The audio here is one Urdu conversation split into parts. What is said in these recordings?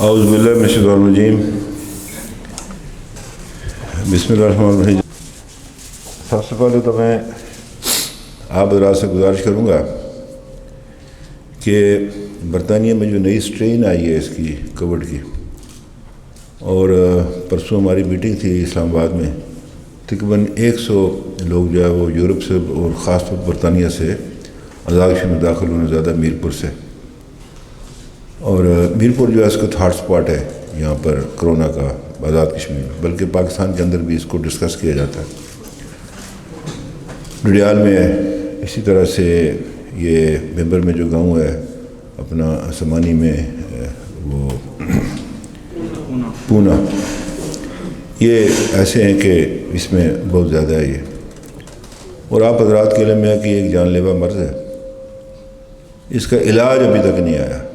اعوذ باللہ من الشیطان الرجیم بسم اللہ الرحمن الرحیم۔ سب سے پہلے تو میں آپ حضرات سے گزارش کروں گا کہ برطانیہ میں جو نئی اسٹرین آئی ہے اس کی کووڈ کی، اور پرسوں ہماری میٹنگ تھی اسلام آباد میں، تقریباً 100 لوگ جو ہے وہ یورپ سے اور خاص طور پر برطانیہ سے آزاد کشمیر میں داخل ہونے زیادہ میرپور سے، اور میرپور جو ہے اس کا ہاٹ سپاٹ ہے یہاں پر کرونا کا آزاد کشمیر، بلکہ پاکستان کے اندر بھی اس کو ڈسکس کیا جاتا ہے۔ ڈڈیال میں اسی طرح سے یہ ممبر میں جو گاؤں ہے اپنا سمانی میں وہ پونا، یہ ایسے ہیں کہ اس میں بہت زیادہ ہے یہ، اور آپ حضرات کے علم میں ہے کہ ایک جان لیوا مرض ہے، اس کا علاج ابھی تک نہیں آیا۔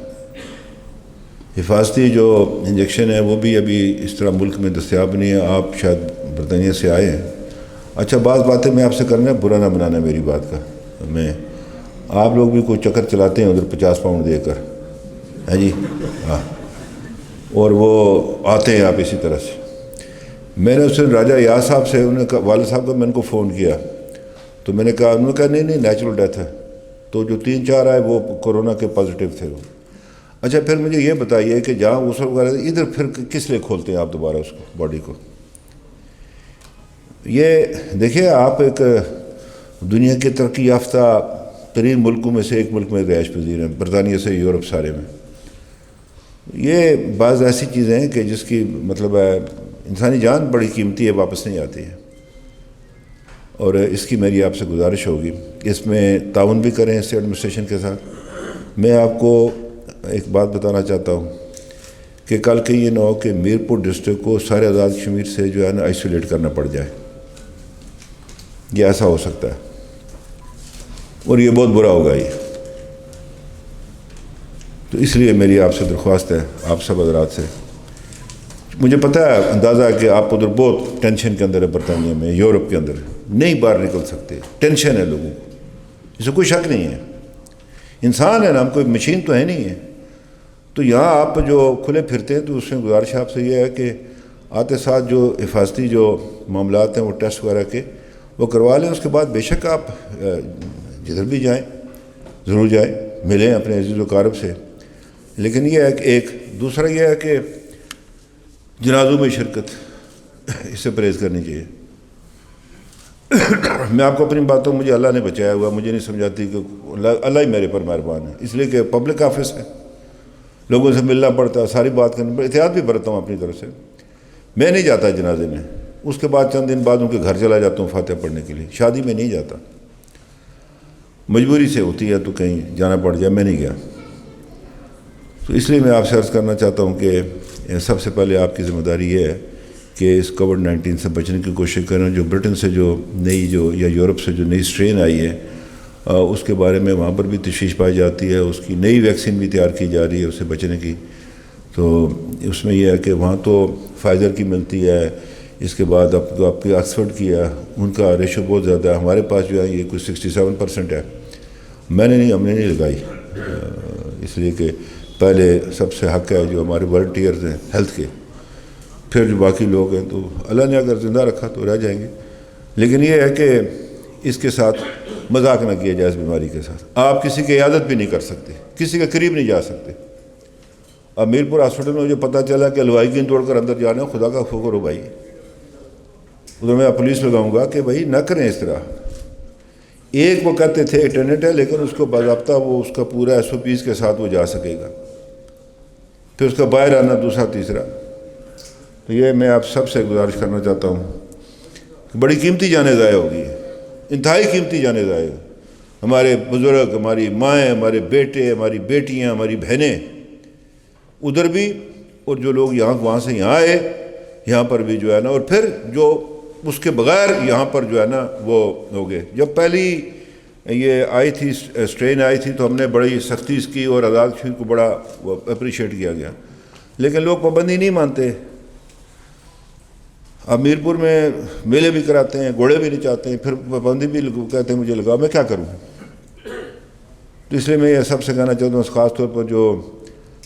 حفاظتی جو انجیکشن ہے وہ بھی ابھی اس طرح ملک میں دستیاب نہیں ہے۔ آپ شاید برطانیہ سے آئے ہیں، اچھا بعض باتیں میں آپ سے کرنا ہے، برا نہ بنانا میری بات کا، میں آپ لوگ بھی کوئی چکر چلاتے ہیں ادھر 50 پاؤنڈ دے کر، ہے جی ہاں، اور وہ آتے ہیں آپ اسی طرح سے۔ میں نے اس دن راجہ یاز صاحب سے، انہوں نے کہا والد صاحب کو میں ان کو فون کیا تو میں نے کہا، انہوں نے کہا نہیں نیچرل ڈیتھ ہے، تو جو 3-4 آئے وہ کورونا کے پازیٹیو تھے وہ۔ اچھا پھر مجھے یہ بتائیے کہ جہاں غسل وغیرہ ادھر پھر کس لیے کھولتے ہیں آپ دوبارہ اس کو، باڈی کو؟ یہ دیکھیے، آپ ایک دنیا کے ترقی یافتہ ترین ملکوں میں سے ایک ملک میں رہائش پذیر ہیں، برطانیہ سے یورپ سارے میں۔ یہ بعض ایسی چیزیں ہیں کہ جس کی مطلب ہے انسانی جان بڑی قیمتی ہے، واپس نہیں آتی ہے، اور اس کی میری آپ سے گزارش ہوگی اس میں تعاون بھی کریں اس ایڈمنسٹریشن کے ساتھ۔ میں آپ کو ایک بات بتانا چاہتا ہوں کہ کل کے یہ نہ ہو کہ میرپور ڈسٹرکٹ کو سارے آزاد کشمیر سے جو ہے نا آئسولیٹ کرنا پڑ جائے، یہ ایسا ہو سکتا ہے اور یہ بہت برا ہوگا یہ۔ تو اس لیے میری آپ سے درخواست ہے، آپ سب حضرات سے، مجھے پتہ ہے اندازہ ہے کہ آپ ادھر بہت ٹینشن کے اندر ہے، برطانیہ میں یورپ کے اندر نہیں باہر نکل سکتے، ٹینشن ہے لوگوں کو، اس سے کوئی شک نہیں ہے، انسان ہے نا، ہم کوئی مشین تو ہے نہیں ہے۔ تو یہاں آپ جو کھلے پھرتے ہیں تو اس میں گزارش آپ سے یہ ہے کہ آتے ساتھ جو حفاظتی جو معاملات ہیں وہ ٹیسٹ وغیرہ کے وہ کروا لیں، اس کے بعد بے شک آپ جدھر بھی جائیں ضرور جائیں، ملیں اپنے عزیز و اقارب سے۔ لیکن یہ ہے کہ ایک دوسرا یہ ہے کہ جنازوں میں شرکت، اس سے پرہیز کرنی چاہیے۔ میں آپ کو اپنی باتوں، مجھے اللہ نے بچایا ہوا، مجھے نہیں سمجھاتی کہ اللہ ہی میرے پر مہربان ہے، اس لیے کہ پبلک آفس ہے، لوگوں سے ملنا پڑتا ہے، ساری بات کرنی پڑتی، احتیاط بھی برتتا ہوں اپنی طرف سے۔ میں نہیں جاتا جنازے میں، اس کے بعد چند دن بعد ان کے گھر چلا جاتا ہوں فاتحہ پڑھنے کے لیے، شادی میں نہیں جاتا، مجبوری سے ہوتی ہے تو کہیں جانا پڑ جائے، میں نہیں گیا۔ تو اس لیے میں آپ سے عرض کرنا چاہتا ہوں کہ سب سے پہلے آپ کی ذمہ داری یہ ہے کہ اس کووڈ-19 سے بچنے کی کوشش کریں۔ جو برٹن سے جو نئی جو یا یورپ سے جو نئی اسٹرین آئی ہے اس کے بارے میں وہاں پر بھی تشویش پائی جاتی ہے، اس کی نئی ویکسین بھی تیار کی جا رہی ہے اس سے بچنے کی۔ تو اس میں یہ ہے کہ وہاں تو فائزر کی ملتی ہے، اس کے بعد اب تو آپ کی آکسفرڈ کی ہے، ان کا ریشو بہت زیادہ ہے، ہمارے پاس جو ہے یہ کوئی 67% ہے۔ ہم نے نہیں لگائی، اس لیے کہ پہلے سب سے حق ہے جو ہمارے والنٹیئرز ہیں ہیلتھ کے، پھر جو باقی لوگ ہیں تو اللہ نے اگر زندہ رکھا تو رہ جائیں گے۔ لیکن یہ ہے کہ اس کے ساتھ مذاق نہ کیا جائے، اس بیماری کے ساتھ آپ کسی کی عیادت بھی نہیں کر سکتے، کسی کے قریب نہیں جا سکتے۔ اب میرپور ہاسپٹل میں مجھے پتہ چلا کہ ہلوائی کی توڑ کر اندر جانا، خدا کا شکر ہو بھائی، ادھر میں پولیس لگاؤں گا کہ بھائی نہ کریں اس طرح۔ ایک وہ کہتے تھے اٹینڈنٹ ہے، لیکن اس کو باضابطہ وہ اس کا پورا SOPs کے ساتھ وہ جا سکے گا، پھر اس کا باہر آنا دوسرا تیسرا۔ تو یہ میں آپ سب سے گزارش کرنا چاہتا ہوں کہ بڑی قیمتی جانیں ضائع ہوگی، انتہائی قیمتی جانیں ضائع، ہمارے بزرگ، ہماری مائیں، ہمارے بیٹے، ہماری بیٹیاں، ہماری بہنیں ادھر بھی، اور جو لوگ یہاں وہاں سے یہاں آئے یہاں پر بھی جو ہے نا، اور پھر جو اس کے بغیر یہاں پر جو ہے نا وہ ہو گئے۔ جب پہلی یہ آئی تھی اسٹرین آئی تھی تو ہم نے بڑی سختی اس کی اور آزاد کشمیر کو بڑا اپریشیٹ کیا گیا، لیکن لوگ پابندی نہیں مانتے۔ اب میرپور میں میلے بھی کراتے ہیں، گھوڑے بھی نچاتے ہیں، پھر پابندی بھی کہتے ہیں مجھے لگاؤ، میں کیا کروں؟ تو اس لیے میں یہ سب سے کہنا چاہتا ہوں، خاص طور پر جو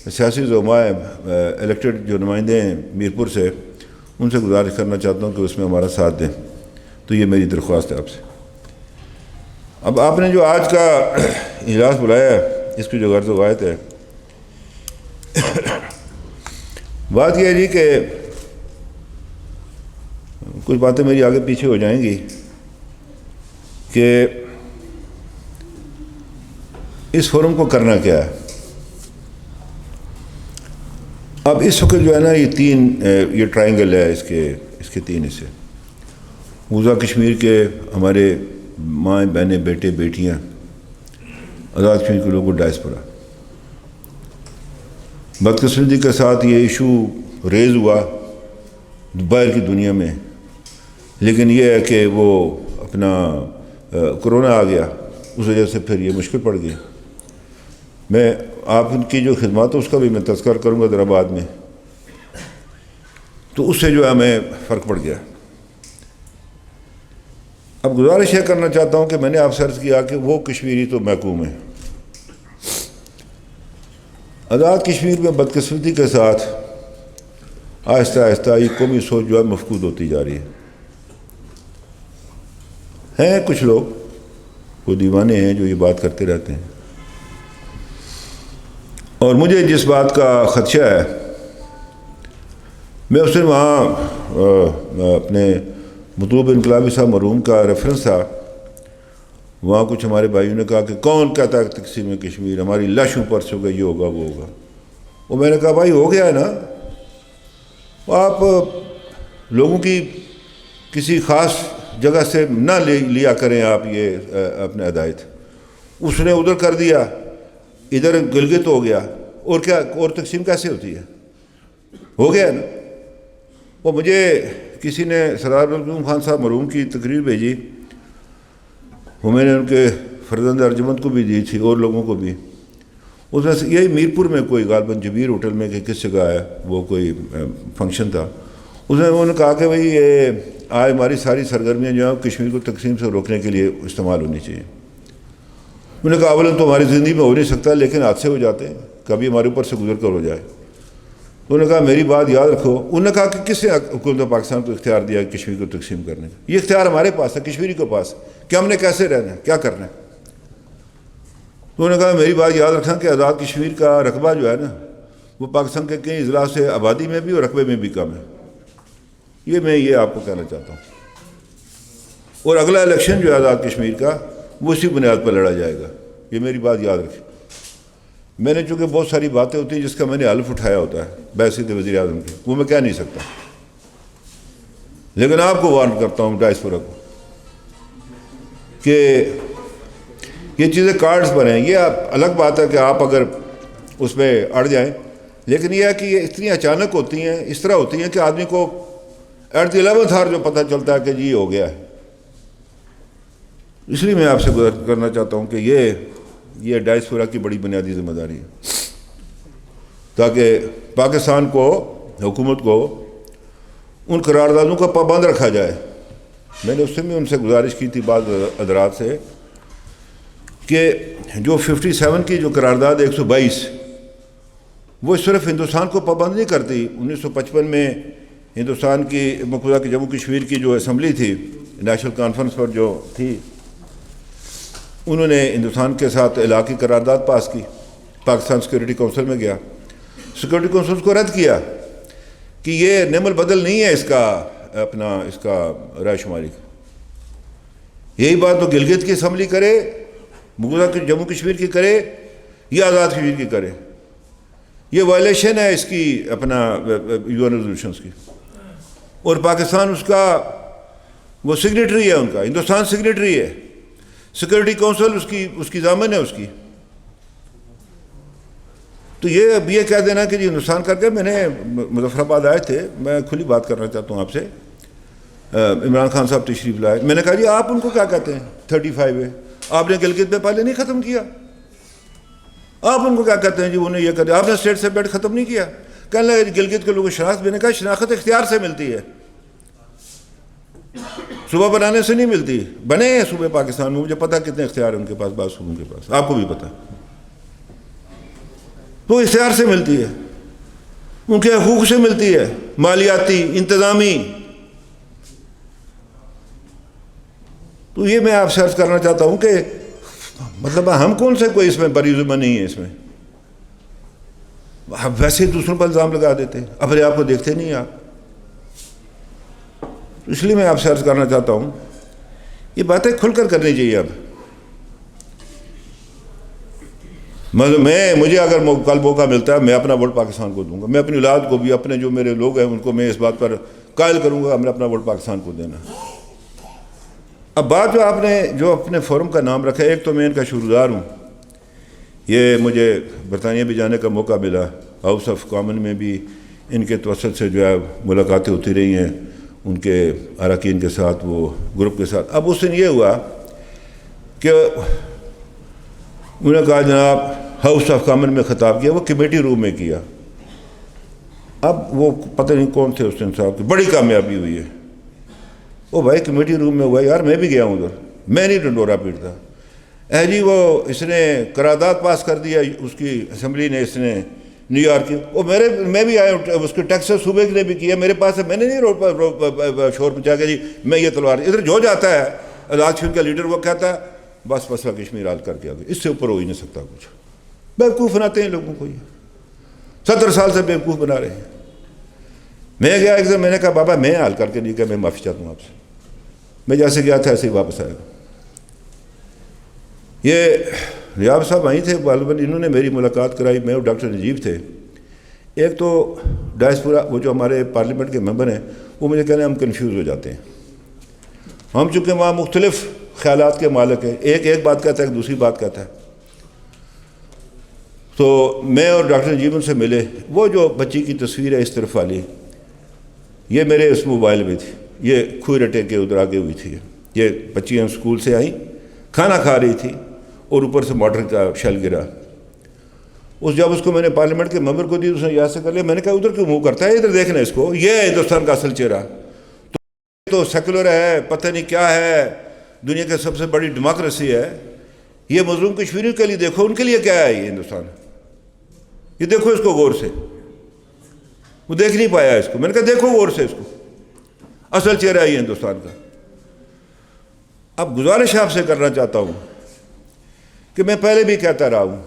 سیاسی زعمائے الیکٹڈ جو نمائندے ہیں میرپور سے، ان سے گزارش کرنا چاہتا ہوں کہ اس میں ہمارا ساتھ دیں. تو یہ میری درخواست ہے آپ سے. اب آپ نے جو آج کا اجلاس بلایا ہے، اس کی جو غرض و غایت ہے، بات یہ ہے جی کہ کچھ باتیں میری آگے پیچھے ہو جائیں گی کہ اس فورم کو کرنا کیا ہے. اب اس وقت جو ہے نا یہ ٹرائنگل ہے، اس کے 3 حصے. موزہ کشمیر کے ہمارے مائیں بہنیں بیٹے بیٹیاں، آزاد کشمیر کے لوگوں ڈائسپورا. بدقسمتی کے ساتھ یہ ایشو ریز ہوا باہر کی دنیا میں، لیکن یہ ہے کہ وہ اپنا کرونا آ گیا، اس وجہ سے پھر یہ مشکل پڑ گئی. میں آپ ان کی جو خدمات ہے اس کا بھی میں تذکر کروں گا ذرا بعد میں. تو اس سے جو ہے ہمیں فرق پڑ گیا. اب گزارش یہ کرنا چاہتا ہوں کہ میں نے آپ سے عرض کیا کہ وہ کشمیری تو محکوم ہے. آزاد کشمیر میں بدقسمتی کے ساتھ آہستہ آہستہ یہ قومی سوچ جو ہے مفقود ہوتی جا رہی ہے. ہیں کچھ لوگ وہ دیوانے ہیں جو یہ بات کرتے رہتے ہیں، اور مجھے جس بات کا خدشہ ہے، میں اس دن وہاں اپنے مطلوب انقلابی صاحب مرحوم کا ریفرنس تھا، وہاں کچھ ہمارے بھائیوں نے کہا کہ کون کہتا ہے تقسیم کشمیر، ہماری لاش اوپر سے ہوگا، یہ ہوگا وہ ہوگا. وہ میں نے کہا بھائی ہو گیا ہے نا. آپ لوگوں کی کسی خاص جگہ سے نہ لیا کریں آپ یہ اپنے ہدایت. اس نے ادھر کر دیا، ادھر گلگت ہو گیا، اور کیا، اور تقسیم کیسے ہوتی ہے؟ ہو گیا ہے نا. وہ مجھے کسی نے سردار عبدالقیوم خان صاحب مرحوم کی تقریر بھیجی، وہ میں نے ان کے فرزند ارجمند کو بھی دی تھی اور لوگوں کو بھی. اس میں یہی میرپور میں کوئی غالباً جبیر ہوٹل میں کہ کس جگہ ہے وہ کوئی فنکشن تھا. اس میں انہوں نے کہا کہ بھائی یہ آج ہماری ساری سرگرمیاں جو ہیں کشمیر کو تقسیم سے روکنے کے لیے استعمال ہونی چاہیے. انہوں نے کہا اول تو ہماری زندگی میں ہو نہیں سکتا، لیکن حادثے ہو جاتے ہیں، کبھی ہمارے اوپر سے گزر کر ہو جائے. انہوں نے کہا میری بات یاد رکھو. انہوں نے کہا کہ کس نے حکومت پاکستان کو اختیار دیا کشمیر کو تقسیم کرنے کا؟ یہ اختیار ہمارے پاس ہے، کشمیری کے پاس، کہ ہم نے کیسے رہنا ہے، کیا کرنا ہے. انہوں نے کہا میری بات یاد رکھنا کہ آزاد کشمیر کا رقبہ جو ہے نا وہ پاکستان کے کئی اضلاع سے آبادی میں بھی اور رقبے میں بھی کم ہے. میں یہ آپ کو کہنا چاہتا ہوں. اور اگلا الیکشن جو ہے آزاد کشمیر کا وہ اسی بنیاد پر لڑا جائے گا. یہ میری بات یاد رکھیں. میں نے چونکہ بہت ساری باتیں ہوتی ہیں جس کا میں نے حلف اٹھایا ہوتا ہے بحیثیت وزیر اعظم کی، وہ میں کہہ نہیں سکتا، لیکن آپ کو وارن کرتا ہوں ڈائسپورا کو کہ یہ چیزیں کارڈز پر ہیں. یہ الگ بات ہے کہ آپ اگر اس پہ اڑ جائیں، لیکن یہ ہے کہ یہ اتنی اچانک ہوتی ہیں، اس طرح ہوتی ہیں کہ آدمی کو ایٹ دی 11th hour جو پتہ چلتا ہے کہ جی ہو گیا ہے. اس لیے میں آپ سے گزارش کرنا چاہتا ہوں کہ یہ ڈائسپورا کی بڑی بنیادی ذمہ داری ہے، تاکہ پاکستان کو، حکومت کو ان قراردادوں کا پابند رکھا جائے. میں نے اس سے بھی ان سے گزارش کی تھی بعض حضرات سے کہ جو 57 کی جو قرارداد 122 وہ صرف ہندوستان کو پابند نہیں کرتی. 1955 میں ہندوستان کی مقبوضہ جموں کشمیر کی جو اسمبلی تھی نیشنل کانفرنس پر جو تھی، انہوں نے ہندوستان کے ساتھ علاقائی قرارداد پاس کی. پاکستان سیکورٹی کونسل میں گیا، سیکورٹی کونسل اس کو رد کیا کہ یہ نعم البدل نہیں ہے اس کا رائے شماری کا. یہی بات تو گلگت کی اسمبلی کرے، مقبوضہ جموں کشمیر کی کرے یا آزاد کشمیر کی کرے، یہ وائلیشن ہے اس کی UN ریزولوشنز کی. اور پاکستان اس کا وہ سگنیٹری ہے، ان کا ہندوستان سگنیٹری ہے، سیکورٹی کونسل اس کی ضامن ہے اس کی. تو یہ کہہ دینا کہ جی ہندوستان کر کے. میں نے مظفر آباد آئے تھے، میں کھلی بات کرنا چاہتا ہوں آپ سے، عمران خان صاحب تشریف لائے. میں نے کہا جی آپ ان کو کیا کہتے ہیں 35 ہے، آپ نے گلگت میں پہلے نہیں ختم کیا، آپ ان کو کیا کہتے ہیں جی انہیں یہ کرتے، آپ نے اسٹیٹ سے بیٹ ختم نہیں کیا. کہنے لگے گلگت کے لوگوں شناخت. میں نے کہا شناخت اختیار سے ملتی ہے، صوبہ بنانے سے نہیں ملتی. بنے ہیں صوبے پاکستان میں، مجھے پتہ کتنے اختیار ہیں ان کے پاس، بعض صوبوں کے پاس، آپ کو بھی پتہ. تو اختیار سے ملتی ہے، ان کے حقوق سے ملتی ہے، مالیاتی، انتظامی. تو یہ میں آپ سے عرض کرنا چاہتا ہوں کہ مطلب ہم کون سے کوئی اس میں بری ذمہ نہیں ہے. اس میں آپ ویسے ہی دوسروں پر الزام لگا دیتے ہیں، اپنے آپ کو دیکھتے نہیں آپ. اس لیے میں آپ سے عرض کرنا چاہتا ہوں یہ باتیں کھل کر کرنی چاہیے. اب مجھے اگر کل موقع ملتا ہے میں اپنا ووٹ پاکستان کو دوں گا. میں اپنی اولاد کو بھی، اپنے جو میرے لوگ ہیں ان کو میں اس بات پر قائل کروں گا ہمیں اپنا ووٹ پاکستان کو دینا. اب بات جو آپ نے جو اپنے فورم کا نام رکھا ہے، ایک تو میں ان کا شروعدار ہوں. یہ مجھے برطانیہ بھی جانے کا موقع ملا، ہاؤس آف کامن میں بھی ان کے توسط سے جو ہے ملاقاتیں ہوتی رہی ہیں ان کے اراکین کے ساتھ، وہ گروپ کے ساتھ. اب اس دن یہ ہوا کہ انہوں نے کہا جناب ہاؤس آف کامن میں خطاب کیا، وہ کمیٹی روم میں کیا. اب وہ پتہ نہیں کون تھے اس دن صاحب کی بڑی کامیابی ہوئی ہے. وہ بھائی کمیٹی روم میں ہوا، یار میں بھی گیا ہوں ادھر، میں نہیں ڈنڈورا پیٹتا. جی وہ اس نے قرارداد پاس کر دیا اس کی اسمبلی نے، اس نے نیو یارک کی. وہ میں بھی آیا ہوں، اس کے ٹیکسس صوبے نے بھی کیا میرے پاس ہے. میں نے نہیں روڈ پر شور مچا کے جی میں یہ تلوار ادھر جو جاتا ہے. آزاد کشمیر کا لیڈر وہ کہتا ہے بس مسئلہ کشمیر حل کر کے آ گیا، اس سے اوپر ہو ہی نہیں سکتا کچھ. بیوقوف بناتے ہیں لوگوں کو، یہ 70 سال سے بیوقوف بنا رہے ہیں. میں گیا ایک دن، میں نے کہا بابا میں حل کر کے نہیں کہ میں معافی چاہتا ہوں آپ سے. میں جیسے گیا تھا ایسے ہی واپس آیا. یہ ریاض صاحب وہیں تھے غالباً، انہوں نے میری ملاقات کرائی. میں اور ڈاکٹر نجیب تھے. ایک تو ڈائسپورا وہ جو ہمارے پارلیمنٹ کے ممبر ہیں وہ مجھے کہنے ہم کنفیوز ہو جاتے ہیں. ہم چونکہ وہاں مختلف خیالات کے مالک ہیں، ایک بات کہتا ہے ایک دوسری بات کہتا ہے. تو میں اور ڈاکٹر نجیب ان سے ملے. وہ جو بچی کی تصویر ہے اس طرف والی، یہ میرے اس موبائل میں تھی. یہ کھوئی رٹے کے ادھر آگے ہوئی تھی. یہ بچیاں اسکول سے آئیں، کھانا کھا رہی تھی اور اوپر سے موٹر کا شیل گرا. جب اس کو میں نے پارلیمنٹ کے ممبر کو دی، اس نے یاد سے کر لیا. میں نے کہا ادھر کیوں منہ کرتا ہے، ادھر دیکھنا اس کو، یہ ہے ہندوستان کا اصل چہرہ. تو سیکولر ہے، پتہ نہیں کیا ہے، دنیا کی سب سے بڑی ڈیموکریسی ہے. یہ مظلوم کشمیریوں کے لیے دیکھو ان کے لیے کیا ہے یہ ہندوستان. یہ دیکھو اس کو غور سے. وہ دیکھ نہیں پایا اس کو. میں نے کہا دیکھو غور سے اس کو، اصل چہرہ ہے یہ ہندوستان کا. اب گزارش آپ سے کرنا چاہتا ہوں کہ میں پہلے بھی کہتا رہا ہوں،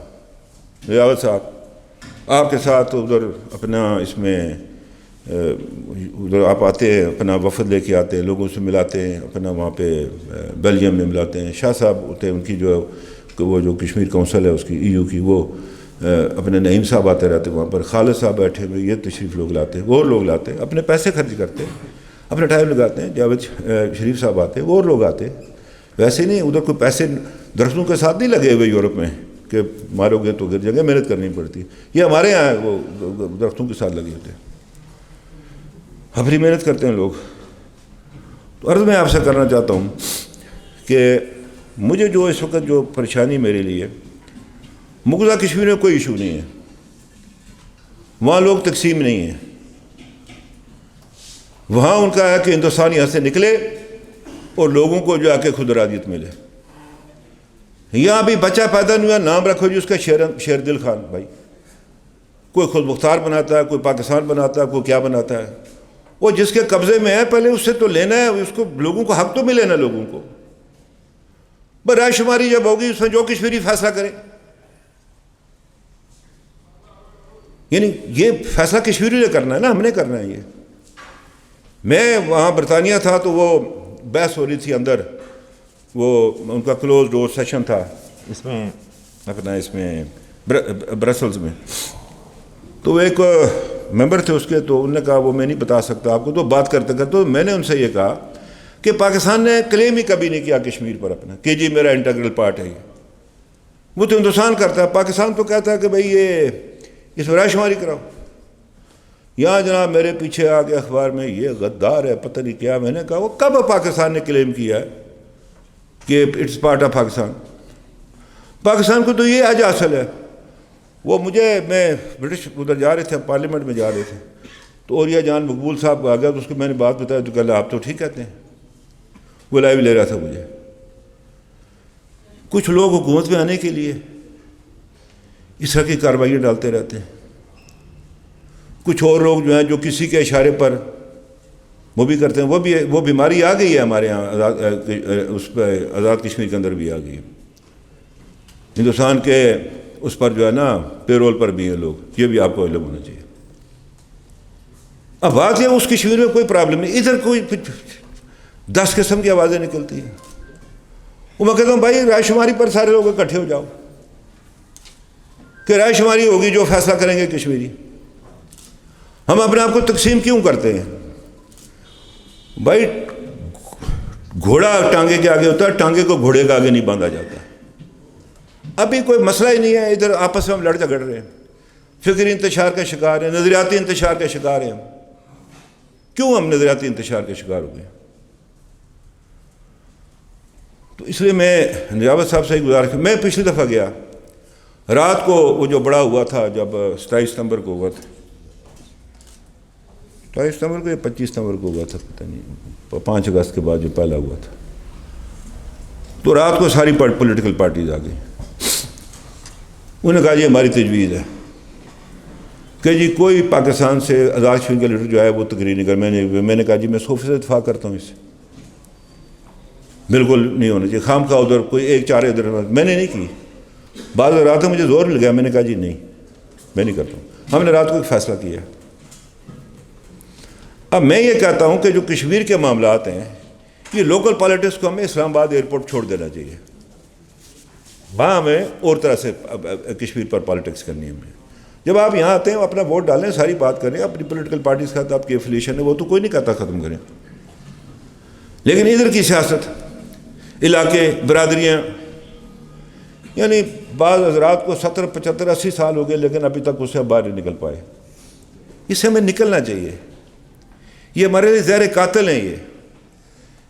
ریاض صاحب آپ کے ساتھ ادھر اپنا اس میں ادھر آپ آتے ہیں، اپنا وفد لے کے آتے ہیں، لوگوں سے ملاتے ہیں، اپنا وہاں پہ بیلجیم میں ملاتے ہیں. شاہ صاحب ہوتے ہیں ان کی وہ جو کشمیر کونسل ہے اس کی EU کی، وہ اپنے نعیم صاحب آتے رہتے وہاں پر. خالد صاحب بیٹھے ہوئے، یہ تشریف لوگ لاتے ہیں، اور لوگ لاتے ہیں، اپنے پیسے خرچ کرتے ہیں، اپنا ٹائم لگاتے ہیں. جاوید شریف صاحب آتے ہیں، اور لوگ آتے ہیں. ویسے نہیں ادھر کوئی پیسے درختوں کے ساتھ نہیں لگے ہوئے یورپ میں کہ مارو گے تو گر جائیں گے، محنت کرنی پڑتی ہے. یہ ہمارے یہاں وہ درختوں کے ساتھ لگے ہوتے ہیں، اپنی محنت کرتے ہیں لوگ. تو عرض میں آپ سے کرنا چاہتا ہوں کہ مجھے جو اس وقت جو پریشانی میرے لیے، مقبوضہ کشمیر میں کوئی ایشو نہیں ہے، وہاں لوگ تقسیم نہیں ہیں. وہاں ان کا ہے کہ ہندوستان یہاں سے نکلے اور لوگوں کو جو آ کے خود ارادیت ملے. یہاں بھی بچہ پیدا نہیں ہوا، نام رکھو جی اس کا شیر دل خان. بھائی کوئی خود مختار بناتا ہے، کوئی پاکستان بناتا ہے، کوئی کیا بناتا ہے. وہ جس کے قبضے میں ہے پہلے اس سے تو لینا ہے، اس کو لوگوں کو حق تو ملے نا. لوگوں کو رائے شماری جب ہوگی اس میں جو کشمیری فیصلہ کرے، یعنی یہ فیصلہ کشمیری نے کرنا ہے نا، ہم نے کرنا ہے. یہ میں وہاں برطانیہ تھا تو وہ بحث ہو رہی تھی اندر، وہ ان کا کلوز ڈور سیشن تھا اس میں اپنا اس میں برسلز میں. تو ایک ممبر تھے اس کے، تو انہوں نے کہا وہ میں نہیں بتا سکتا آپ کو. تو بات کرتے کرتے تو میں نے ان سے یہ کہا کہ پاکستان نے کلیم ہی کبھی نہیں کیا کشمیر پر اپنا کہ جی میرا انٹیگرل پارٹ ہے. وہ تو ہندوستان کرتا ہے، پاکستان تو کہتا ہے کہ بھئی یہ اس میں رائے شماری کراؤ. یہاں جناب میرے پیچھے آ کے اخبار میں یہ غدار ہے پتہ نہیں کیا. میں نے کہا وہ کب پاکستان نے کلیم کیا ہے کہ it's part of Pakistan? Pakistan کو تو یہ آج حاصل ہے. وہ میں برٹش ادھر جا رہے تھے، پارلیمنٹ میں جا رہے تھے، تو اوریا جان مقبول صاحب آ گیا، تو اس کو میں نے بات بتایا تو کہا آپ تو ٹھیک کہتے ہیں. وہ لائیو لے رہا تھا مجھے. کچھ لوگ حکومت میں آنے کے لیے اس طرح کی کارروائیاں ڈالتے رہتے ہیں. کچھ اور لوگ جو ہیں جو کسی کے اشارے پر وہ بھی کرتے ہیں، وہ بیماری آ گئی ہے ہمارے یہاں، اس پہ آزاد کشمیر کے اندر بھی آ گئی ہے. ہندوستان کے اس پر جو ہے نا پے رول پر بھی ہیں لوگ، یہ بھی آپ کو علم ہونا چاہیے. اب بات یہ اس کشمیر میں کوئی پرابلم نہیں، ادھر کوئی 10 قسم کی آوازیں نکلتی ہیں. وہ میں کہتا ہوں بھائی رائے شماری پر سارے لوگ اکٹھے ہو جاؤ کہ رائے شماری ہوگی، جو فیصلہ کریں گے کشمیری. ہم اپنے آپ کو تقسیم کیوں کرتے ہیں؟ بھائی گھوڑا ٹانگے کے آگے ہوتا ہے، ٹانگے کو گھوڑے کے آگے نہیں باندھا جاتا. ابھی کوئی مسئلہ ہی نہیں ہے، ادھر آپس میں ہم لڑ جھگڑ رہے ہیں، فکری انتشار کا شکار ہیں، نظریاتی انتشار کا شکار ہیں. کیوں ہم نظریاتی انتشار کے شکار ہو گئے؟ تو اس لیے میں نجابت صاحب سے گزارش، میں پچھلی دفعہ گیا رات کو، وہ جو بڑا ہوا تھا جب 27 ستمبر کو ہوا تھا، 22 ستمبر کو یا 25 ستمبر کو ہوا تھا پتہ نہیں، 5 اگست کے بعد جو پہلا ہوا تھا، تو رات کو ساری پولیٹیکل پارٹیز آ گئی. انہوں نے کہا جی ہماری تجویز ہے کہ جی کوئی پاکستان سے آزاد کشمیر کا لیڈر جو ہے وہ تقریر نہیں کر. میں نے کہا جی میں 100% اتفاق کرتا ہوں اس سے، بالکل نہیں ہونا چاہیے. خام خواہ ادھر کوئی ایک چارے ادھر، میں نے نہیں کی. بعض راتوں مجھے زور مل گیا، میں نے کہا جی نہیں میں نہیں کرتا ہوں. ہم نے رات کو ایک فیصلہ کیا. اب میں یہ کہتا ہوں کہ جو کشمیر کے معاملات ہیں یہ لوکل پالیٹکس کو ہمیں اسلام آباد ایئرپورٹ چھوڑ دینا چاہیے. وہاں ہمیں اور طرح سے کشمیر پر پالیٹکس کرنی ہے. ہمیں جب آپ یہاں آتے ہیں اپنا ووٹ ڈالیں، ساری بات کریں، اپنی پولیٹیکل پارٹیز کے ساتھ آپ کی ایفیلیشن ہے وہ تو کوئی نہیں کہتا ختم کریں، لیکن ادھر کی سیاست، علاقے، برادریاں، یعنی بعض حضرات کو 70 75 80 سال ہو گئے لیکن ابھی تک اس سے باہر نہیں نکل پائے. اس سے ہمیں نکلنا چاہیے. یہ ہمارے لیے زہر قاتل ہیں. یہ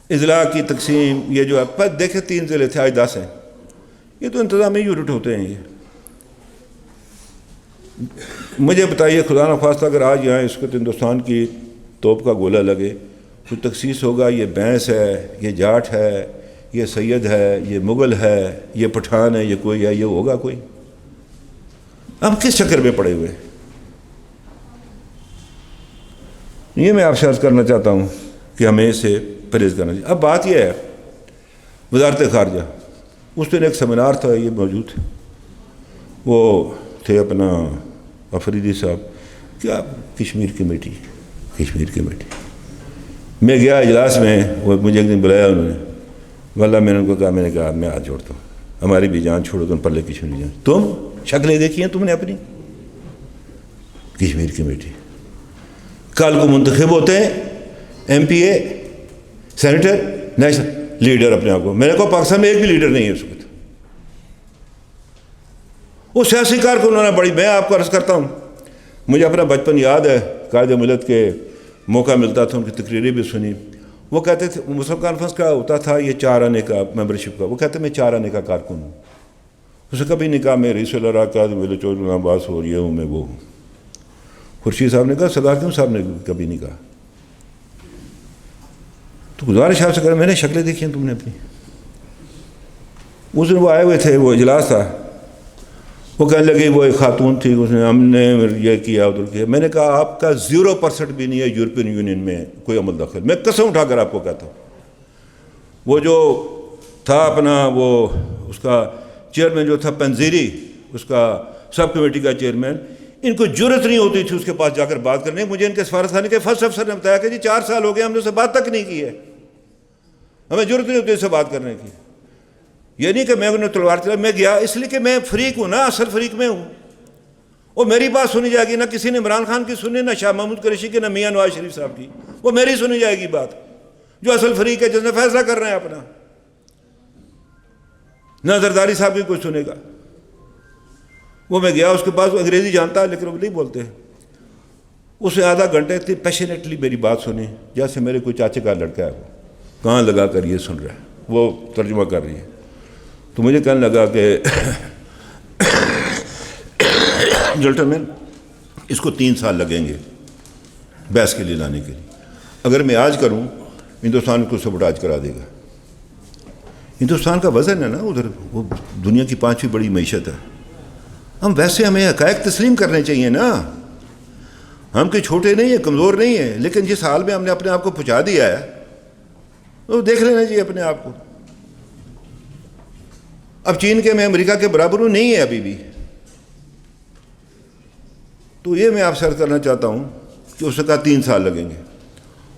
اضلاع کی تقسیم، یہ جو ہے دیکھیں 3 ضلع تھے آج 10 ہیں. یہ تو انتظامی یونٹ ہوتے ہیں. یہ مجھے بتائیے خدا نخواستہ اگر آج یہاں اس وقت ہندوستان کی توپ کا گولہ لگے، کوئی تخصیص ہوگا یہ بینس ہے، یہ جاٹ ہے، یہ سید ہے، یہ مغل ہے، یہ پٹھان ہے، یہ کوئی ہے، یہ ہوگا کوئی؟ ہم کس چکر میں پڑے ہوئے؟ یہ میں آپ سے عرض کرنا چاہتا ہوں کہ ہمیں اسے پرہیز کرنا چاہیے. اب بات یہ ہے وزارت خارجہ، اس دن ایک سیمینار تھا، یہ موجود تھے، وہ تھے اپنا افریدی صاحب، کیا کشمیر کمیٹی. میں گیا اجلاس میں، وہ مجھے ایک دن بلایا انہوں نے، واللہ میں نے ان کو کہا، میں نے کہا میں ہاتھ جوڑتا ہوں، ہماری بھی جان چھوڑو، تم پلے کشمیر جان. تم شکلیں دیکھی ہیں تم نے اپنی؟ کشمیر کمیٹی کل کو منتخب ہوتے ہیں ایم پی اے، سینیٹر، نیشنل لیڈر اپنے آپ کو. میں نے کہا پاکستان میں ایک بھی لیڈر نہیں ہے اس وقت. وہ سیاسی کارکنوں نے بڑی، میں آپ کو عرض کرتا ہوں، مجھے اپنا بچپن یاد ہے، قائد ملت کے موقع ملتا تھا ان کی تقریریں بھی سنی. وہ کہتے تھے مسلم کانفرنس کا ہوتا تھا یہ 4 آنے کا ممبرشپ کا، وہ کہتے میں 4 آنے کا کارکن ہوں. اسے کبھی نہیں کہا میں رئیس الارا قائد ملت چودھری عباس ہو رہی ہوں، میں وہ ہوں. خورشید صاحب نے کہا، صدر کیوں صاحب نے کبھی نہیں کہا. تو گزارش آپ سے کریں، میں نے شکلیں دیکھی ہیں تم نے اپنی. اس دن وہ آئے ہوئے تھے، وہ اجلاس تھا، وہ کہنے لگی وہ ایک خاتون تھی، اس نے ہم نے یہ کیا ادھر کیا. میں نے کہا آپ کا 0% بھی نہیں ہے یورپین یونین میں کوئی عمل دخل. میں قسم اٹھا کر آپ کو کہتا ہوں. وہ جو تھا اپنا وہ اس کا چیئرمین جو تھا پنزیری، اس کا سب کمیٹی کا چیئرمین، ان کو جرت نہیں ہوتی تھی اس کے پاس جا کر بات کرنے. مجھے ان کے سفارت خانے کے فرسٹ افسر نے بتایا کہ جی 4 سال ہو گئے ہم نے اس سے بات تک نہیں کی ہے، ہمیں جرت نہیں ہوتی اس سے بات کرنے کی. یہ نہیں کہ میں انہیں تلوار چلا، میں گیا اس لیے کہ میں فریق ہوں نا، اصل فریق میں ہوں. وہ میری بات سنی جائے گی، نہ کسی نے عمران خان کی سنی، نہ شاہ محمود قریشی کی، نہ میاں نواز شریف صاحب کی. وہ میری سنی جائے گی بات، جو اصل فریق ہے جس نے فیصلہ کر رہے ہیں اپنا. نہ زرداری صاحب کی کوئی سنے گا. وہ میں گیا اس کے پاس، وہ انگریزی جانتا ہے لیکن وہ نہیں بولتے. اس نے آدھا گھنٹے اتنی پیشنیٹلی میری بات سنی جیسے میرے کوئی چاچے کا لڑکا ہے، وہ کہاں لگا کر یہ سن رہا ہے، وہ ترجمہ کر رہی ہے. تو مجھے کہنے لگا کہ جنٹلمین اس کو 3 سال لگیں گے بحث کے لیے لانے کے لیے. اگر میں آج کروں ہندوستان کو سبوٹاج کرا دے گا. ہندوستان کا وزن ہے نا ادھر، وہ دنیا کی 5ویں بڑی معیشت ہے. ویسے ہمیں حقائق تسلیم کرنے چاہیے نا. ہم کوئی چھوٹے نہیں ہیں، کمزور نہیں ہیں، لیکن جس حال میں ہم نے اپنے آپ کو پہنچا دیا ہے وہ دیکھ لینا چاہیے اپنے آپ کو. اب چین کے میں امریکہ کے برابر ہوں نہیں ہے ابھی بھی. تو یہ میں آپ سے عرض کرنا چاہتا ہوں کہ اس کا 3 سال لگیں گے،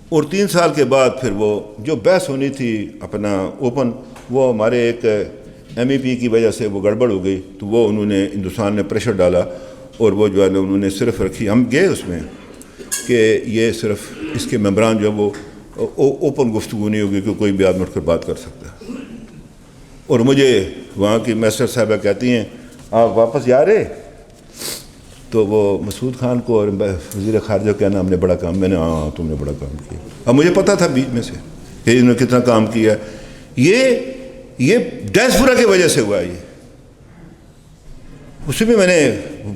اور 3 سال کے بعد پھر وہ جو بحث ہونی تھی اپنا اوپن، وہ ہمارے ایک MEP کی وجہ سے وہ گڑبڑ ہو گئی. تو وہ انہوں نے، ہندوستان نے پریشر ڈالا، اور وہ جو ہے نا انہوں نے صرف رکھی. ہم گئے اس میں کہ یہ صرف اس کے ممبران جو ہے وہ اوپن گفتگو نہیں ہوگی کہ کوئی بھی آدمی اٹھ کر بات کر سکتا ہے. اور مجھے وہاں کی میسٹر صاحبہ کہتی ہیں آپ واپس جا رہے؟ تو وہ مسعود خان کو اور وزیر خارجہ کو کہنا ہم نے بڑا کام. میں نے ہاں تم نے بڑا کام کیا. اب مجھے پتا تھا بیچ میں سے کہ انہوں نے کتنا کام کیا. یہ ڈائسپورا کی وجہ سے ہوا. یہ اس میں نے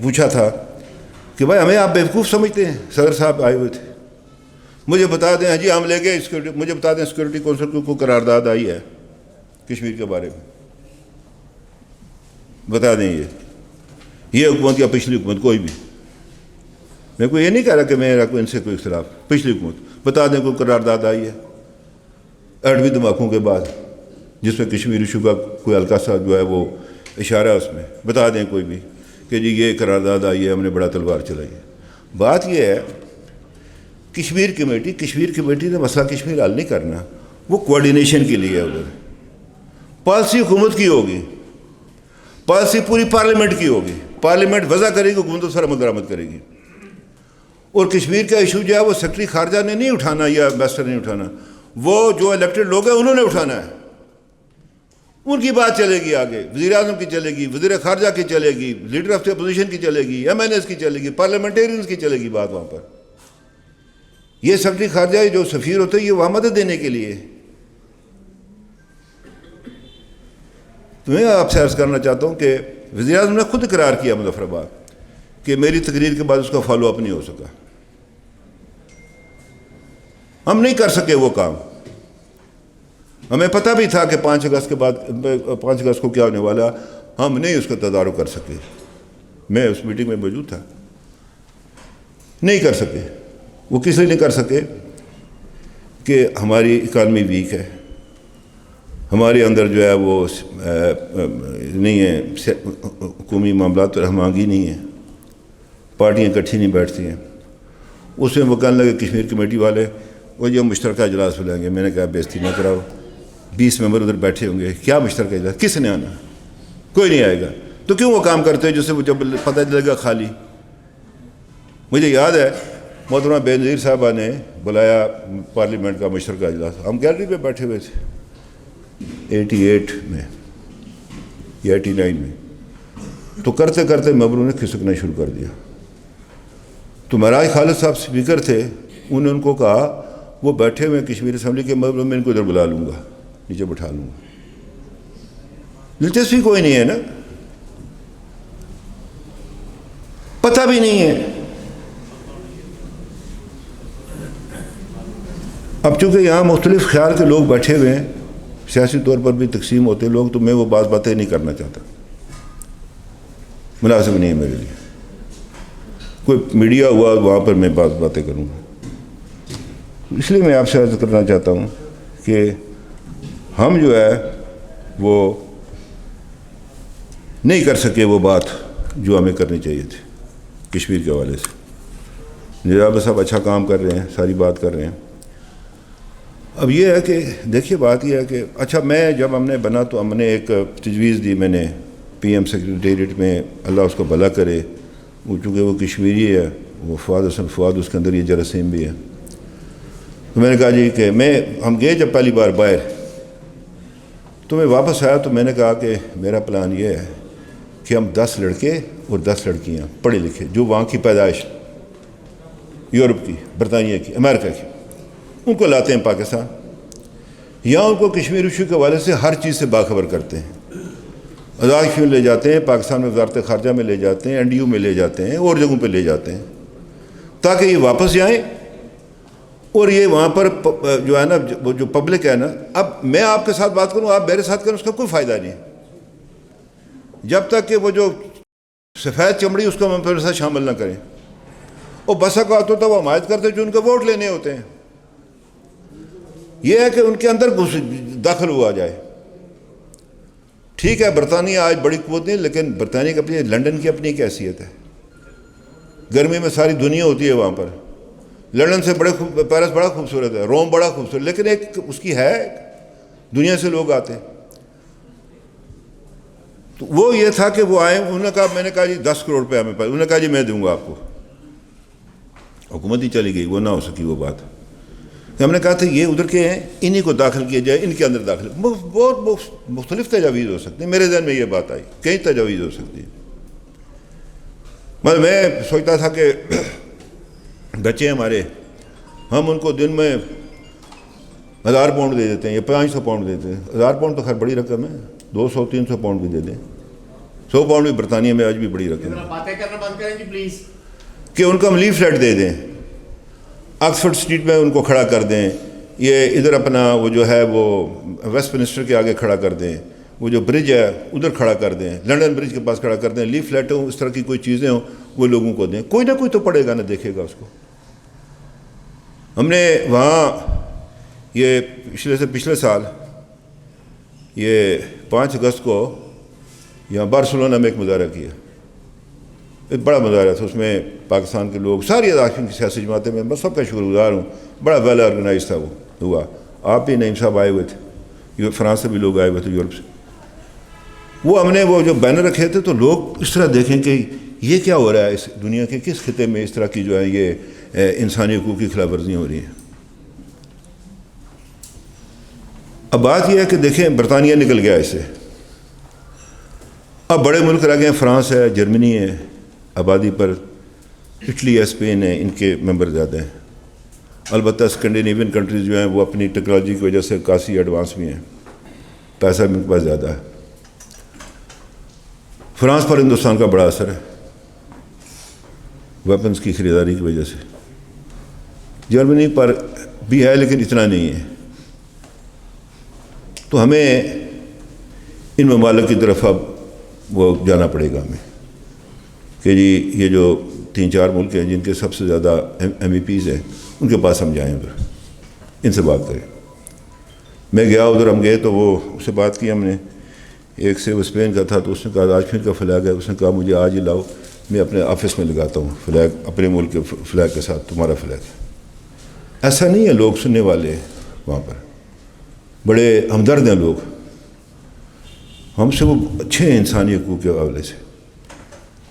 پوچھا تھا کہ بھائی ہمیں آپ بیوقوف سمجھتے ہیں؟ صدر صاحب آئے ہوئے تھے. مجھے بتا دیں، ہاں جی ہم لے گئے سیکورٹی، مجھے بتا دیں سیکورٹی کونسل کو قرارداد آئی ہے کشمیر کے بارے میں؟ بتا دیں یہ حکومت یا پچھلی حکومت کوئی بھی. میں کو یہ نہیں کہہ رہا کہ میرا کوئی ان سے کوئی اختلاف. پچھلی حکومت بتا دیں کوئی قرارداد آئی ہے ایٹمی دھماکوں کے بعد جس میں کشمیر ایشو کا کوئی ہلکا سا جو ہے وہ اشارہ ہے، اس میں بتا دیں کوئی بھی کہ جی یہ قرارداد آئی ہے، ہم نے بڑا تلوار چلائی ہے. بات یہ ہے کشمیر کمیٹی نے مسئلہ کشمیر حل نہیں کرنا، وہ کوارڈینیشن کے لیے ہے. ادھر پالیسی حکومت کی ہوگی، پالیسی پوری پارلیمنٹ کی ہوگی. پارلیمنٹ وضع کرے گی، حکومت اس پر عمل درآمد کرے گی. اور کشمیر کا ایشو جو ہے وہ سیکرٹری خارجہ نے نہیں اٹھانا یا امبیسڈر نے اٹھانا، وہ جو الیکٹڈ لوگ ہیں انہوں نے اٹھانا ہے. ان کی بات چلے گی آگے، وزیر اعظم کی چلے گی، وزیر خارجہ کی چلے گی، لیڈر آف دی اپوزیشن کی چلے گی، MNAs کی چلے گی، پارلیمنٹیرینز کی چلے گی بات وہاں پر. یہ سیکرٹری خارجہ جو سفیر ہوتے ہیں یہ وہاں مدد دینے کے لیے. تو میں آپ سے عرض کرنا چاہتا ہوں کہ وزیر اعظم نے خود اقرار کیا مظفر آباد کہ میری تقریر کے بعد اس کا فالو اپ نہیں ہو سکا. ہم نہیں کر سکے وہ کام. ہمیں پتہ بھی تھا کہ 5 اگست کے بعد 5 اگست کو کیا ہونے والا، ہم نہیں اس کا تدارک کر سکے. میں اس میٹنگ میں موجود تھا. نہیں کر سکے. وہ کس لیے نہیں کر سکے کہ ہماری اکانومی ویک ہے، ہمارے اندر جو ہے وہ نہیں ہے، حکومی معاملات پر ہم آہنگی نہیں ہے، پارٹیاں اکٹھی نہیں بیٹھتی ہیں. اس میں وہ کہنے لگے کشمیر کمیٹی والے وہ جو مشترکہ اجلاس بلائیں گے. میں نے کہا بےزتی نہ کراؤ، 20 ممبر ادھر بیٹھے ہوں گے، کیا مشترکہ اجلاس؟ کس نے آنا؟ کوئی نہیں آئے گا. تو کیوں وہ کام کرتے ہیں جس سے وہ جب پتہ چلے گا خالی. مجھے یاد ہے محترمہ بے نظیر صاحبہ نے بلایا پارلیمنٹ کا مشترکہ اجلاس، ہم گیلری پہ بیٹھے ہوئے تھے 88 میں یا 89 میں. تو کرتے کرتے ممبروں نے کھسکنا شروع کر دیا. تو مہراج خالد صاحب اسپیکر تھے، انہوں نے ان کو کہا وہ بیٹھے ہوئے کشمیر اسمبلی کے ممبروں میں ان کو ادھر بلا لوں گا، نیچے بٹھا لوں گا. دلچسپی کوئی نہیں ہے نا، پتہ بھی نہیں ہے. اب چونکہ یہاں مختلف خیال کے لوگ بیٹھے ہوئے ہیں، سیاسی طور پر بھی تقسیم ہوتے لوگ، تو میں وہ باتیں نہیں کرنا چاہتا، مناسب نہیں ہے میرے لیے. کوئی میڈیا ہوا وہاں پر میں باتیں کروں گا. اس لیے میں آپ سے عرض کرنا چاہتا ہوں کہ ہم جو ہے وہ نہیں کر سکے وہ بات جو ہمیں کرنی چاہیے تھی کشمیر کے حوالے سے. نظام صاحب اچھا کام کر رہے ہیں، ساری بات کر رہے ہیں. اب یہ ہے کہ دیکھیے بات یہ ہے کہ اچھا میں جب ہم نے بنا تو ہم نے ایک تجویز دی، میں نے PM سیکریٹریٹ میں، اللہ اس کو بھلا کرے، وہ چونکہ وہ کشمیری ہے، وہ فؤاد حسن فؤاد، اس کے اندر یہ جراثیم بھی ہے. تو میں نے کہا جی کہ ہم گئے جب پہلی بار باہر، تو میں واپس آیا تو میں نے کہا کہ میرا پلان یہ ہے کہ ہم 10 لڑکے اور 10 لڑکیاں پڑھے لکھے جو وہاں کی پیدائش، یورپ کی، برطانیہ کی، امریکہ کی، ان کو لاتے ہیں پاکستان. یہاں ان کو کشمیر ایشو کے حوالے سے ہر چیز سے باخبر کرتے ہیں. آزاد کشمیر لے جاتے ہیں، پاکستان میں وزارت خارجہ میں لے جاتے ہیں، NDU میں لے جاتے ہیں، اور جگہوں پہ لے جاتے ہیں تاکہ یہ واپس جائیں. اور یہ وہاں پر جو ہے نا وہ جو پبلک ہے نا، اب میں آپ کے ساتھ بات کروں، آپ میرے ساتھ کریں، اس کا کوئی فائدہ نہیں. جب تک کہ وہ جو سفید چمڑی اس کو ہم پھر ساتھ شامل نہ کریں. اور بس اوقات ہوتا وہ حمایت کرتے جو ان کے ووٹ لینے ہوتے ہیں. یہ ہے کہ ان کے اندر داخل ہوا جائے. ٹھیک ہے برطانیہ آج بڑی قوت نہیں، لیکن برطانیہ کی اپنی، لنڈن کی اپنی ایک حیثیت ہے. گرمی میں ساری دنیا ہوتی ہے وہاں پر. لنڈن سے پیرس بڑا خوبصورت ہے، روم بڑا خوبصورت، لیکن ایک اس کی ہے دنیا سے لوگ آتے ہیں. تو وہ یہ تھا کہ وہ آئے، انہوں نے کہا، میں نے کہا جی 10 کروڑ روپے ہمیں پاس. انہوں نے کہا جی میں دوں گا آپ کو. حکومت ہی چلی گئی، وہ نہ ہو سکی وہ بات. ہم نے کہا تھا یہ ادھر کے ہیں، انہی کو داخل کیا جائے، ان کے اندر داخل. بہت مختلف تجاویز ہو سکتی ہیں. میرے ذہن میں یہ بات آئی، کئی تجاویز ہو سکتی ہیں. میں سوچتا تھا کہ بچے ہمارے، ہم ان کو دن میں 1000 پاؤنڈ دے دیتے ہیں یا 500 پاؤنڈ دیتے ہیں. 1000 پاؤنڈ تو خیر بڑی رقم ہے، 200-300 پاؤنڈ بھی دے دیں. 100 پاؤنڈ بھی برطانیہ میں آج بھی بڑی رقم ہے. باتیں کرنا بند کریں جی پلیز. کہ ان کو ہم لیفلیٹ دے دیں، آکسفورڈ اسٹریٹ میں ان کو کھڑا کر دیں، یہ ادھر اپنا وہ جو ہے وہ ویسٹ منسٹر کے آگے کھڑا کر دیں، وہ جو برج ہے ادھر کھڑا کر دیں، لنڈن برج کے پاس کھڑا کر دیں. لیفلیٹ ہوں، اس طرح کی کوئی چیزیں ہوں، وہ لوگوں کو دیں. کوئی نہ کوئی تو پڑھے گا، نہ دیکھے گا اس کو. ہم نے وہاں یہ پچھلے سال یہ 5 اگست کو یہاں بارسلونا میں ایک مظاہرہ کیا. ایک بڑا مظاہرہ تھا، اس میں پاکستان کے لوگ، ساری اداروں کی سیاسی جماعتیں، میں سب کا شکر گزار ہوں. بڑا ویل آرگنائز تھا وہ ہوا. آپ بھی نعیم صاحب آئے ہوئے تھے، فرانس سے بھی لوگ آئے ہوئے تھے، یورپ سے. وہ ہم نے وہ جو بینر رکھے تھے تو لوگ اس طرح دیکھیں کہ یہ کیا ہو رہا ہے اس دنیا کے کس خطے میں اس طرح کی جو ہے یہ انسانی حقوق کی خلاف ورزیاں ہو رہی ہیں. اب بات یہ ہے کہ دیکھیں برطانیہ نکل گیا اس سے. اب بڑے ملک رہ گئے ہیں، فرانس ہے، جرمنی ہے آبادی پر، اٹلی ہے، اسپین ہے، ان کے ممبر زیادہ ہیں. البتہ اسکینڈینیوین کنٹریز جو ہیں وہ اپنی ٹیکنالوجی کی وجہ سے کافی ایڈوانس بھی ہیں، پیسہ بھی ان کے پاس زیادہ ہے. فرانس پر ہندوستان کا بڑا اثر ہے ویپنز کی خریداری کی وجہ سے. جرمنی پر بھی ہے لیکن اتنا نہیں ہے. تو ہمیں ان ممالک کی طرف اب وہ جانا پڑے گا ہمیں کہ جی یہ جو 3-4 ملک ہیں جن کے سب سے زیادہ ایم ای پیز ہیں، ان کے پاس ہم جائیں، ادھر ان سے بات کریں. میں گیا ادھر، ہم گئے تو وہ اس سے بات کی ہم نے. ایک سے وہ اسپین کا تھا، تو اس نے کہا آج پھر کا فلیگ ہے. اس نے کہا مجھے آج ہی لاؤ، میں اپنے آفس میں لگاتا ہوں فلیگ، اپنے ملک کے فلیگ کے ساتھ تمہارا فلیگ. ایسا نہیں ہے، لوگ سننے والے ہیں وہاں پر، بڑے ہمدرد ہیں لوگ ہم سے، وہ اچھے ہیں انسانی حقوق کے حوالے سے.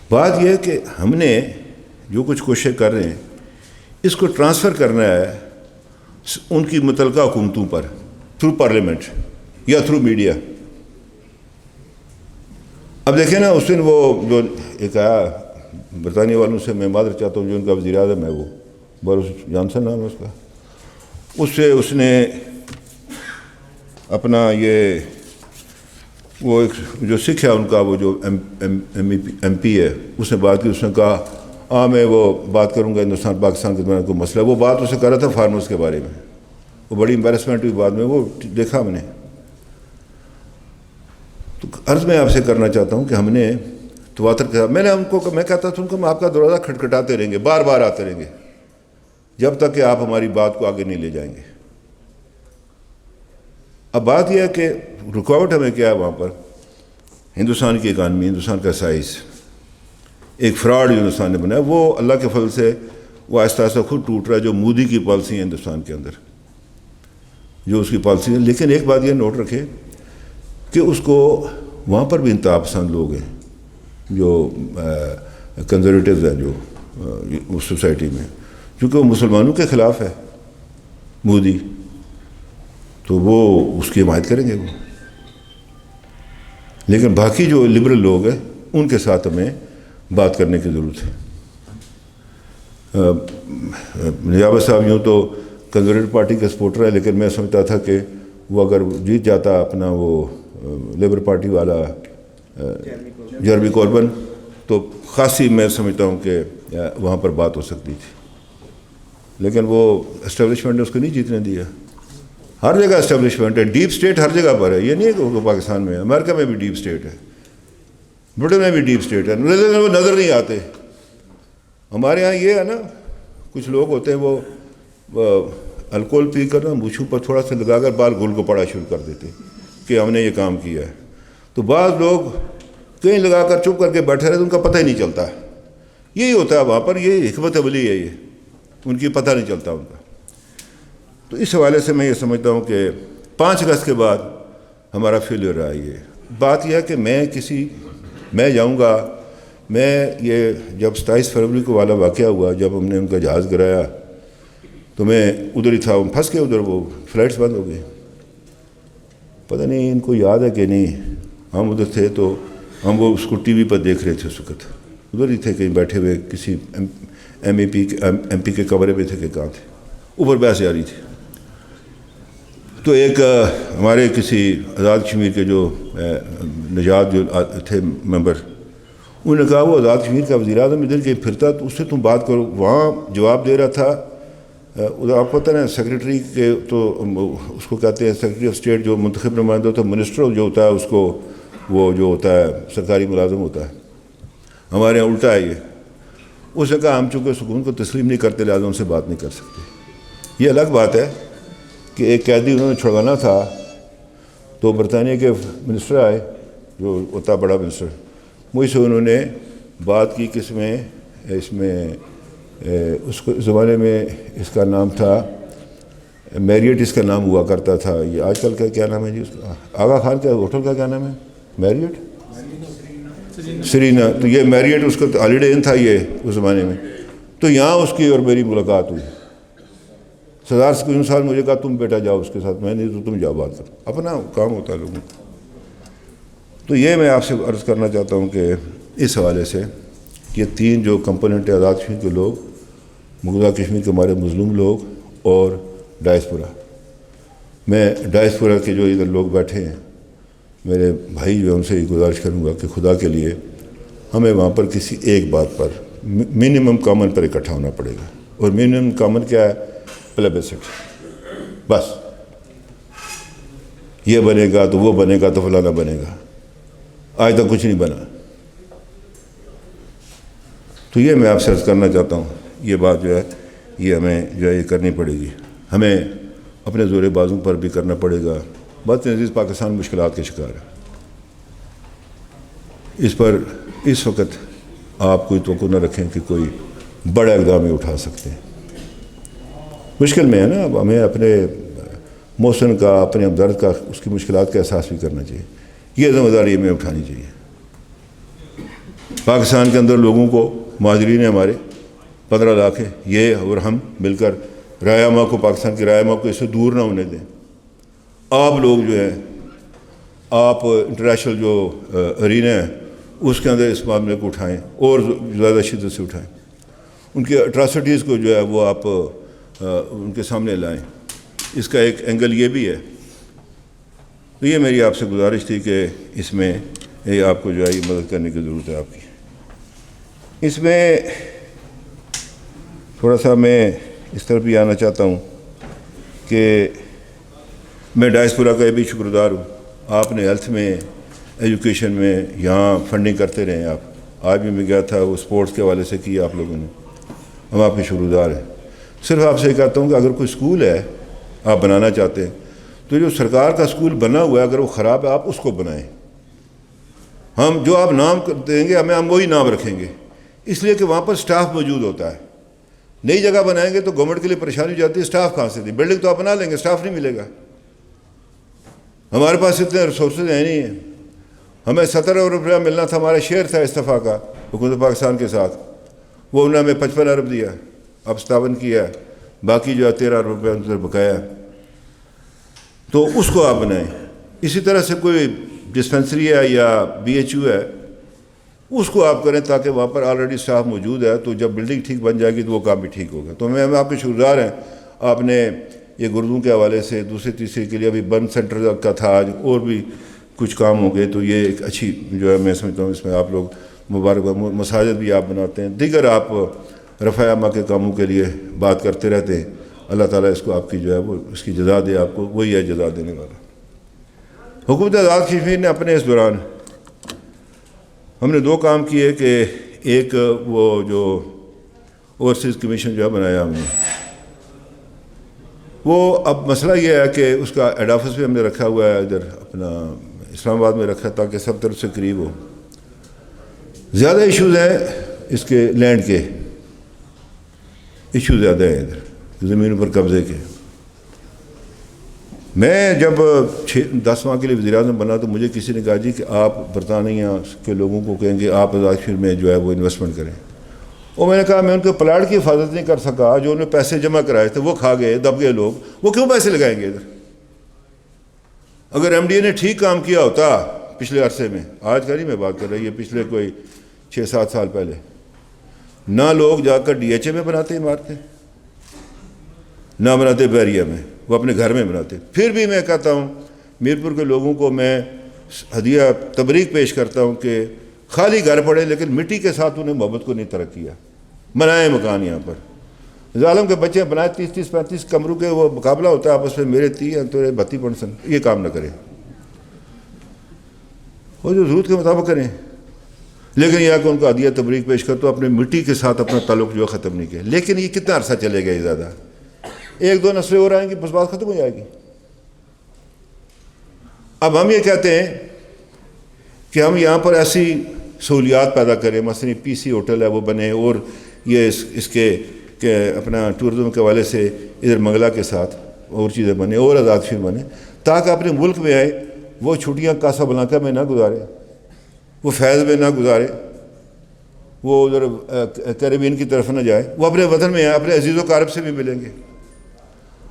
بات یہ ہے کہ ہم نے جو کچھ کوششیں کر رہے ہیں اس کو ٹرانسفر کرنا ہے ان کی متعلقہ حکومتوں پر، تھرو پارلیمنٹ یا تھرو میڈیا. اب دیکھیں نا، اس دن وہ جو ایک آیا برطانیہ والوں سے، میں معذرت چاہتا ہوں، جو ان کا وزیر اعظم ہے وہ بورس جانسن نام ہے اس کا، اس سے اس نے اپنا یہ وہ ایک جو سکھ ہے ان کا، وہ جو ایم پی ہے، اس نے بات کی. اس نے کہا میں وہ بات کروں گا ہندوستان پاکستان کے درمیان کوئی مسئلہ. وہ بات اسے کر رہا تھا فارمرز کے بارے میں. وہ بڑی امبیرسمنٹ ہوئی بعد میں، وہ دیکھا ہم نے. تو عرض میں آپ سے کرنا چاہتا ہوں کہ ہم نے تواتر کہا، میں نے ان کو، میں کہتا تھا ان کو، ہم آپ کا دروازہ کھٹکھٹاتے رہیں گے، بار بار آتے رہیں گے جب تک کہ آپ ہماری بات کو آگے نہیں لے جائیں گے. اب بات یہ ہے کہ رکاوٹ ہمیں کیا ہے وہاں پر؟ ہندوستان کی اکانومی، ہندوستان کا سائز، ایک فراڈ ہندوستان نے بنایا. وہ اللہ کے فضل سے وہ آہستہ آہستہ خود ٹوٹ رہا ہے. جو مودی کی پالیسی ہے ہندوستان کے اندر، جو اس کی پالیسی ہے. لیکن ایک بات یہ نوٹ رکھے کہ اس کو وہاں پر بھی انتہا پسند لوگ ہیں، جو کنزرویٹیوز ہیں جو اس سوسائٹی میں، چونکہ وہ مسلمانوں کے خلاف ہے مودی، تو وہ اس کی حمایت کریں گے وہ. لیکن باقی جو لبرل لوگ ہیں ان کے ساتھ ہمیں بات کرنے کی ضرورت ہے. نیابت صاحب یوں تو کنزرویٹو پارٹی کا سپورٹر ہے، لیکن میں سمجھتا تھا کہ وہ اگر جیت جاتا اپنا وہ لیبر پارٹی والا جرمی کوربن، تو خاصی میں سمجھتا ہوں کہ وہاں پر بات ہو سکتی تھی. لیکن وہ اسٹیبلشمنٹ نے اس کو نہیں جیتنے دیا. ہر جگہ اسٹیبلشمنٹ ہے، ڈیپ اسٹیٹ ہر جگہ پر ہے. یہ نہیں ہے کہ پاکستان میں، امریکہ میں بھی ڈیپ اسٹیٹ ہے. برٹن میں بھی ڈیپ اسٹیٹ ہے, وہ نظر نہیں آتے. ہمارے ہاں یہ ہے نا, کچھ لوگ ہوتے ہیں وہ الکوہل پی کر نا مونچھوں پر تھوڑا سا لگا کر بال گل کو پڑا شروع کر دیتے کہ ہم نے یہ کام کیا ہے. تو بعض لوگ کہیں لگا کر چپ کر کے بیٹھے رہتے, ان کا پتہ ہی نہیں چلتا. یہی ہوتا ہے وہاں پر, یہ حکمت عملی ہے, یہ ان کی پتہ نہیں چلتا ان کا. تو اس حوالے سے میں یہ سمجھتا ہوں کہ 5 اگست کے بعد ہمارا فیلئر رہا. یہ بات یہ ہے کہ میں جاؤں گا. میں یہ جب 27 فروری کو والا واقعہ ہوا, جب ہم نے ان کا جہاز گرایا تو میں ادھر ہی تھا, ہم پھنس کے ادھر, وہ فلائٹس بند ہو گئی. پتہ نہیں ان کو یاد ہے کہ نہیں, ہم ادھر تھے تو ہم وہ اس کو ٹی وی پر دیکھ رہے تھے. اس وقت ادھر ہی تھے, کہیں بیٹھے ہوئے کسی ایم پی کے کمرے میں تھے کہ کہاں تھے, اوپر بحث جاری تھی. تو ایک ہمارے کسی آزاد کشمیر کے جو نژاد جو تھے ممبر, انہوں نے کہا وہ آزاد کشمیر کا وزیر اعظم ادھر کے پھرتا, تو اس سے تم بات کرو. وہاں جواب دے رہا تھا, ادھر آپ کو پتہ نا سیکریٹری کے, تو اس کو کہتے ہیں سیکریٹری آف اسٹیٹ, جو منتخب نمائندہ ہوتا ہے, منسٹر جو ہوتا ہے اس کو, وہ جو ہوتا ہے سرکاری ملازم ہوتا ہے. ہمارے یہاں الٹا ہے یہ. اس نے کہا ہم چونکہ سکون کو تسلیم نہیں کرتے لہٰذا ان سے بات نہیں کر سکتے. یہ الگ بات ہے کہ ایک قیدی انہوں نے چھڑوانا تھا, تو برطانیہ کے منسٹر آئے, جو ہوتا بڑا منسٹر, مجھ سے انہوں نے بات کی کہ اس میں اس کو زمانے میں اس کا نام تھا میریٹ, اس کا نام ہوا کرتا تھا. یہ آج کل کا کیا نام ہے جی اس کا, آغا خان کا ہوٹل کا کیا نام ہے, میریٹ سرینا. تو یہ میریٹ اس کا ہالیڈے ان تھا یہ اس زمانے میں. تو یہاں اس کی اور میری ملاقات ہوئی. سردار سکون صاحب مجھے کہا تم بیٹا جاؤ اس کے ساتھ. میں نہیں تو تم جاؤ بات کرو, اپنا کام ہوتا ہے لوگوں کو. تو یہ میں آپ سے عرض کرنا چاہتا ہوں کہ اس حوالے سے یہ 3 جو کمپوننٹ آزاد کشمیر کے لوگ, مقبوضہ کشمیر کے ہمارے مظلوم لوگ اور ڈائسپورا. میں ڈائسپورا کے جو ادھر لوگ بیٹھے ہیں میرے بھائی, جو ان سے گزارش کروں گا کہ خدا کے لیے ہمیں وہاں پر کسی ایک بات پر منیمم کامن پر اکٹھا ہونا پڑے گا. اور منیمم کامن کیا ہے, پلیبسٹ. بس یہ بنے گا تو وہ بنے گا تو فلانا بنے گا. آج تک کچھ نہیں بنا. تو یہ میں آپ سے عرض کرنا چاہتا ہوں, یہ بات جو ہے یہ ہمیں جو ہے یہ کرنی پڑے گی. ہمیں اپنے زور بازو پر بھی کرنا پڑے گا. بات عزیز پاکستان مشکلات کے شکار ہے. اس پر اس وقت آپ کوئی توقع نہ رکھیں کہ کوئی بڑا اقدام اٹھا سکتے ہیں. مشکل میں ہے نا. اب ہمیں اپنے محسن کا, اپنے ہمدرد کا, اس کی مشکلات کا احساس بھی کرنا چاہیے. یہ ذمہ داری ہمیں اٹھانی چاہیے. پاکستان کے اندر لوگوں کو, مہاجرین ہمارے 15 لاکھ ہیں, یہ اور ہم مل کر رائے کو, پاکستان کی رائے کو اس سے دور نہ ہونے دیں. آپ لوگ جو ہیں, آپ انٹرنیشنل جو ارینا ہے اس کے اندر اس معاملے کو اٹھائیں اور زیادہ شدت سے اٹھائیں. ان کی اٹراسٹیز کو جو ہے وہ آپ ان کے سامنے لائیں. اس کا ایک اینگل یہ بھی ہے. تو یہ میری آپ سے گزارش تھی کہ اس میں آپ کو جو ہے یہ مدد کرنے کی ضرورت ہے آپ کی. اس میں تھوڑا سا میں اس طرف بھی آنا چاہتا ہوں کہ میں ڈائسپورا کا یہ بھی شکردار ہوں. آپ نے ہیلتھ میں, ایجوکیشن میں یہاں فنڈنگ کرتے رہے ہیں. آپ آج بھی میں گیا تھا, وہ اسپورٹس کے حوالے سے کیا آپ لوگوں نے, ہم آپ کے شکردار ہیں. صرف آپ سے کہتا ہوں کہ اگر کوئی اسکول ہے آپ بنانا چاہتے ہیں تو جو سرکار کا اسکول بنا ہوا ہے اگر وہ خراب ہے آپ اس کو بنائیں. ہم جو آپ نام دیں گے ہم وہی نام رکھیں گے, اس لیے کہ وہاں پر سٹاف موجود ہوتا ہے. نئی جگہ بنائیں گے تو گورنمنٹ کے لیے پریشانی ہو جاتی ہے, سٹاف کہاں سے دی. بلڈنگ تو آپ بنا لیں گے, سٹاف نہیں ملے گا. ہمارے پاس اتنے ریسورسز ہیں نہیں ہیں. ہمیں 17 ارب روپیہ ملنا تھا, ہمارا شیئر تھا استفاع کا حکومت پاکستان کے ساتھ, وہ انہوں نے ہمیں 55 ارب دیا, اب 57 کیا ہے, باقی جو ہے 13 ارب روپیہ ان سے بقایا ہے. تو اس کو آپ بنائیں. اسی طرح سے کوئی ڈسپنسری ہے یا BHU ہے, اس کو آپ کریں تاکہ وہاں پر آلریڈی اسٹاف موجود ہے, تو جب بلڈنگ ٹھیک بن جائے گی تو وہ کام بھی ٹھیک ہوگا. تو میں آپ کے شکردار ہیں. آپ نے یہ گردوں کے حوالے سے دوسرے تیسرے کے لیے ابھی برن سینٹر کا تھا, آج اور بھی کچھ کام ہو گئے, تو یہ ایک اچھی جو ہے میں سمجھتا ہوں اس میں آپ لوگ مبارک. مساجد بھی آپ بناتے ہیں, دیگر آپ رفع امہ کے کاموں کے لیے بات کرتے رہتے ہیں. اللہ تعالیٰ اس کو آپ کی جو ہے وہ اس کی جزا دے آپ کو, وہی ہے جزا دینے والا. حکومت آزاد کشمیر نے اپنے اس دوران ہم نے 2 کام کیے کہ ایک وہ جو اوورسیز کمیشن جو ہے بنایا ہم نے، وہ اب مسئلہ یہ ہے کہ اس کا ہیڈ آفس بھی ہم نے رکھا ہوا ہے ادھر اپنا اسلام آباد میں رکھا تاکہ سب طرف سے قریب ہو۔ زیادہ ایشوز ہیں اس کے لینڈ کے، ایشو زیادہ ہیں ادھر زمین پر قبضے کے۔ میں جب 10 ماہ کے لیے وزیر اعظم بنا تو مجھے کسی نے کہا جی کہ آپ برطانیہ کے لوگوں کو کہیں گے آپ آزاد کشمیر میں جو ہے وہ انویسٹمنٹ کریں، اور میں نے کہا میں ان کے پلاٹ کی حفاظت نہیں کر سکا، جو انہوں نے پیسے جمع کرائے تھے وہ کھا گئے، دب گئے لوگ، وہ کیوں پیسے لگائیں گے ادھر؟ اگر ایم ڈی اے نے ٹھیک کام کیا ہوتا پچھلے عرصے میں، آج کا نہیں میں بات کر رہی ہے، پچھلے کوئی 6-7 سال پہلے، نہ لوگ جا کر ڈی ایچ اے میں بناتے عمارتیں، نہ بناتے بحریہ میں، وہ اپنے گھر میں بناتے۔ پھر بھی میں کہتا ہوں میرپور کے لوگوں کو میں ہدیہ تبریک پیش کرتا ہوں کہ خالی گھر پڑے لیکن مٹی کے ساتھ انہیں محبت کو نہیں ترک کیا، بنائے مکان یہاں پر۔ ظالم کے بچے بنائے 30-35 کمروں کے، وہ مقابلہ ہوتا ہے آپس میں، میرے 30 تیرے 32%، یہ کام نہ کریں، وہ جو ضرورت کے مطابق کریں، لیکن یہ کہ ان کو ہدیہ تبریک پیش کر تو اپنے مٹی کے ساتھ اپنا تعلق جو ہے ختم نہیں کیا۔ لیکن یہ کتنا عرصہ چلے گا؟ یہ زیادہ 1-2 نسلیں اور آئیں گی بس بات ختم ہو جائے گی۔ اب ہم یہ کہتے ہیں کہ ہم یہاں پر ایسی سہولیات پیدا کریں، مثلا پی سی ہوٹل ہے وہ بنے، اور یہ اس کے کہ اپنا ٹورزم کے حوالے سے ادھر منگلہ کے ساتھ اور چیزیں بنے، اور آزاد کشمیر بنے، تاکہ اپنے ملک میں آئے، وہ چھٹیاں کاسا بلانکا میں نہ گزارے، وہ فیض میں نہ گزارے، وہ ادھر کیریبین کی طرف نہ جائے، وہ اپنے وطن میں آئے، اپنے عزیز و اقارب سے بھی ملیں گے،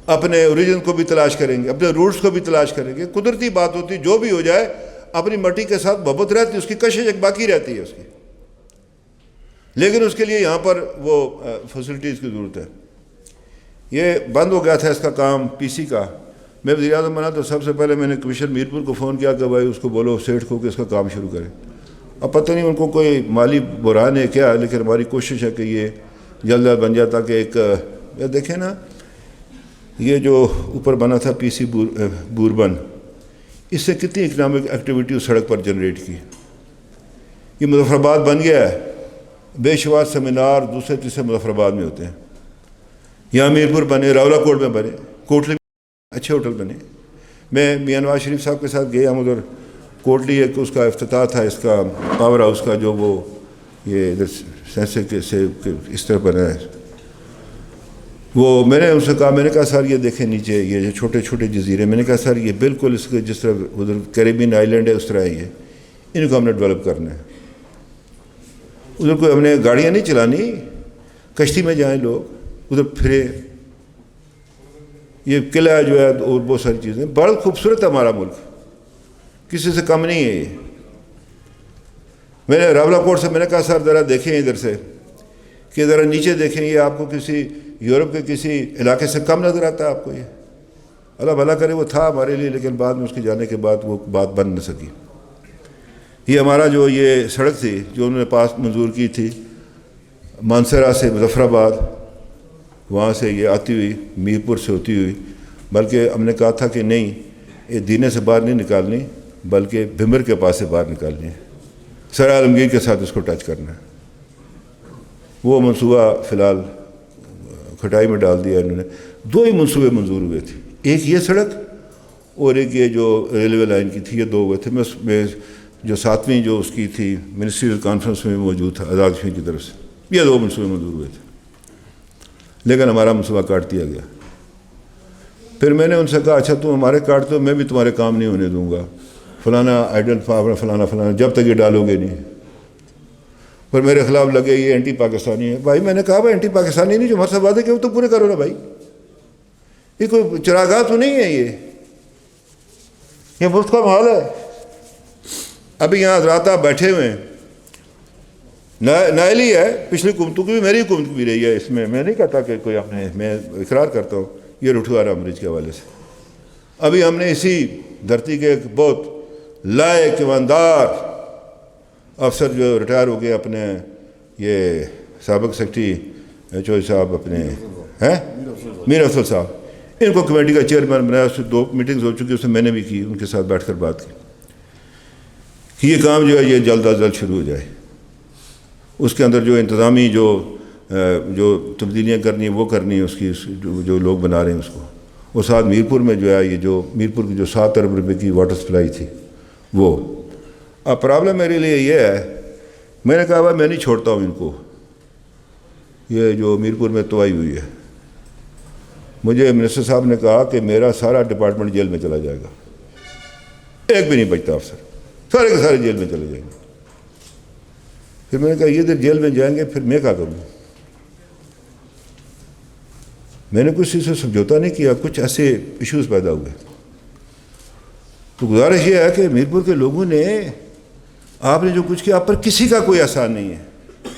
اپنے اوریجن کو بھی تلاش کریں گے، اپنے روٹس کو بھی تلاش کریں گے۔ قدرتی بات ہوتی، جو بھی ہو جائے اپنی مٹی کے ساتھ محبت رہتی، اس کی کشش ایک باقی رہتی ہے اس کی، لیکن اس کے لیے یہاں پر وہ فیسلٹیز کی ضرورت ہے۔ یہ بند ہو گیا تھا اس کا کام پی سی کا، میں وزیر اعظم بنا تو سب سے پہلے میں نے کمشنر میرپور کو فون کیا کہ بھائی اس کو بولو سیٹھ کو کہ اس کا کام شروع کریں۔ اب پتہ نہیں ان کو کوئی مالی بحران ہے کیا، لیکن ہماری کوشش ہے کہ یہ جلد بن جاتا کہ ایک دیکھیں نا، یہ جو اوپر بنا تھا پی سی بوربن، اس سے کتنی اکنامک ایکٹیویٹی اس سڑک پر جنریٹ کی۔ یہ مظفر آباد بن گیا ہے، بے شمار سیمینار دوسرے تیسرے مظفر آباد میں ہوتے ہیں، یہاں میرپور بنے، راولہ کوٹ میں بنے، کوٹلی میں اچھے ہوٹل بنے۔ میں میاں نواز شریف صاحب کے ساتھ گیا ہم ادھر کوٹلی، ایک اس کا افتتاح تھا اس کا پاور ہاؤس کا، جو وہ یہ ادھر سینسے سے اس طرح بنا ہے۔ وہ میں نے ان سے کہا، میں نے کہا سر یہ دیکھیں نیچے یہ جو چھوٹے چھوٹے جزیرے، میں نے کہا سر یہ بالکل اس کے جس طرح ادھر کیریبین آئی لینڈ ہے اس طرح یہ، ان کو ہم نے ڈیولپ کرنا ہے۔ ادھر کوئی ہم نے گاڑیاں نہیں چلانی، کشتی میں جائیں لوگ، ادھر پھرے، یہ قلعہ جو ہے اور بہت ساری چیزیں، بڑا خوبصورت ہے ہمارا ملک، کسی سے کم نہیں ہے یہ۔ میں نے راولہ کوٹ سے میں نے کہا سر ذرا دیکھیں ادھر سے، کہ ذرا نیچے دیکھیں، یہ آپ کو کسی یورپ کے کسی علاقے سے کم نظر آتا ہے آپ کو؟ یہ اللہ بھلا کرے وہ تھا ہمارے لیے، لیکن بعد میں اس کے جانے کے بعد وہ بات بن نہ سکی۔ یہ ہمارا جو یہ سڑک تھی جو انہوں نے پاس منظور کی تھی مانسرا سے مظفر آباد، وہاں سے یہ آتی ہوئی میرپور سے ہوتی ہوئی، بلکہ ہم نے کہا تھا کہ نہیں یہ دینے سے باہر نہیں نکالنی بلکہ بھمر کے پاس سے باہر نکالنی ہے، سر عالمگیر کے ساتھ اس کو ٹچ کرنا ہے۔ وہ منصوبہ فی الحال کھٹائی میں ڈال دیا انہوں نے۔ 2 ہی منصوبے منظور ہوئے تھے، ایک یہ سڑک اور ایک یہ جو ریلوے لائن کی تھی، یہ 2 ہوئے تھے۔ میں جو 7ویں جو اس کی تھی منسٹریل کانفرنس میں موجود تھا آزاد کشمیر کی طرف سے، یہ 2 منصوبے منظور ہوئے تھے، لیکن ہمارا منصوبہ کاٹ دیا گیا۔ پھر میں نے ان سے کہا اچھا تم ہمارے کاٹتے ہو، میں بھی تمہارے کام نہیں ہونے دوں گا، فلانا آئیڈل فلانا فلانا، جب تک یہ ڈالو گے نہیں۔ پر میرے خلاف لگے یہ اینٹی پاکستانی ہے۔ بھائی میں نے کہا بھائی اینٹی پاکستانی نہیں، جو ہمارے ساتھ وعدے کہ وہ تو پورے کرو نا بھائی، یہ کوئی چراغاہ تو نہیں ہے، یہ مفت کا مال ہے۔ ابھی یہاں حضرات آپ بیٹھے ہوئے ہیں، نائلی ہے، پچھلی حکومتوں کی بھی میری حکومت بھی رہی ہے، اس میں میں نہیں کہتا کہ کوئی ہم نے، میں اقرار کرتا ہوں یہ رٹھوارا امریج کے حوالے سے۔ ابھی ہم نے اسی دھرتی کے ایک بہت لائق ایماندار افسر جو ریٹائر ہو گئے اپنے، یہ سابق سیکرٹری چوہدری صاحب اپنے ہیں میر افضل صاحب، ان کو کمیٹی کا چیئرمین بنایا، اس سے 2 میٹنگز ہو چکی، اس میں نے بھی کی، ان کے ساتھ بیٹھ کر بات کی کہ یہ کام جو ہے یہ جلد از جلد شروع ہو جائے. اس کے اندر جو انتظامی جو تبدیلیاں کرنی ہیں وہ کرنی ہے اس کی جو لوگ بنا رہے ہیں اس کو. اور ساتھ میرپور میں جو ہے یہ جو میرپور کی جو 7 ارب روپے کی واٹر سپلائی تھی وہ. اب پرابلم میرے لیے یہ ہے، میں نے کہا میں نہیں چھوڑتا ہوں ان کو، یہ جو میرپور میں توائی ہوئی ہے. مجھے منسٹر صاحب نے کہا کہ میرا سارا ڈپارٹمنٹ جیل میں چلا جائے گا، ایک بھی نہیں بچتا افسر، سارے کے سارے جیل میں چلے جائیں گے. پھر میں نے کہا یہ ادھر جیل میں جائیں گے پھر میں کیا کروں؟ میں نے کچھ سے سمجھوتا نہیں کیا، کچھ ایسے ایشوز پیدا ہوئے. تو گزارش یہ ہے کہ میرپور کے لوگوں نے آپ نے جو کچھ کیا، آپ پر کسی کا کوئی احسان نہیں ہے،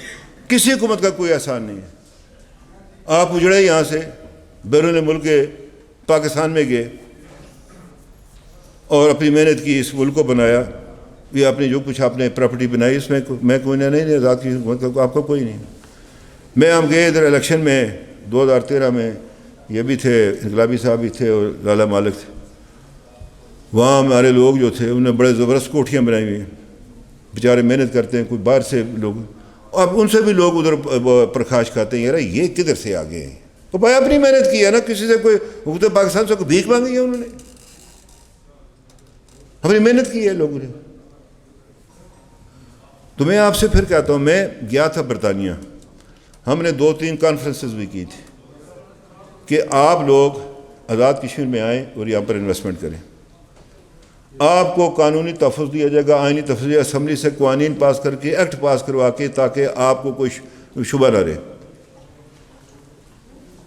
کسی حکومت کا کوئی احسان نہیں ہے. آپ اجڑے یہاں سے بیرون ملک کے پاکستان میں گئے اور اپنی محنت کی، اس ملک کو بنایا. یہ اپنی جو کچھ آپ نے پراپرٹی بنائی اس میں کوئی نہیں آزاد کی حکومت کا آپ کا کوئی نہیں. ہم گئے ادھر الیکشن میں 2013 میں، یہ بھی تھے انقلابی صاحب بھی تھے اور لالا مالک تھے. وہاں ہمارے لوگ جو تھے انہوں نے بڑے زبردست کوٹھیاں بنائی ہوئی ہیں، بیچارے محنت کرتے ہیں، کوئی باہر سے لوگ، اب ان سے بھی لوگ ادھر پرکھاش کھاتے ہیں، یار یہ کدھر سے آ گئے ہیں؟ تو بھائی اپنی محنت کی ہے نا، کسی سے کوئی حکومت پاکستان سے کوئی بھیک مانگی ہے؟ انہوں نے اپنی محنت کی ہے لوگوں نے. تو میں آپ سے پھر کہتا ہوں، میں گیا تھا برطانیہ، ہم نے 2-3 کانفرنسز بھی کی تھی کہ آپ لوگ آزاد کشمیر میں آئیں اور یہاں پر انویسٹمنٹ کریں. آپ کو قانونی تحفظ دیا جائے گا، آئینی تحفظ، اسمبلی سے قوانین پاس کر کے، ایکٹ پاس کروا کے، تاکہ آپ کو کوئی شبہ نہ رہے.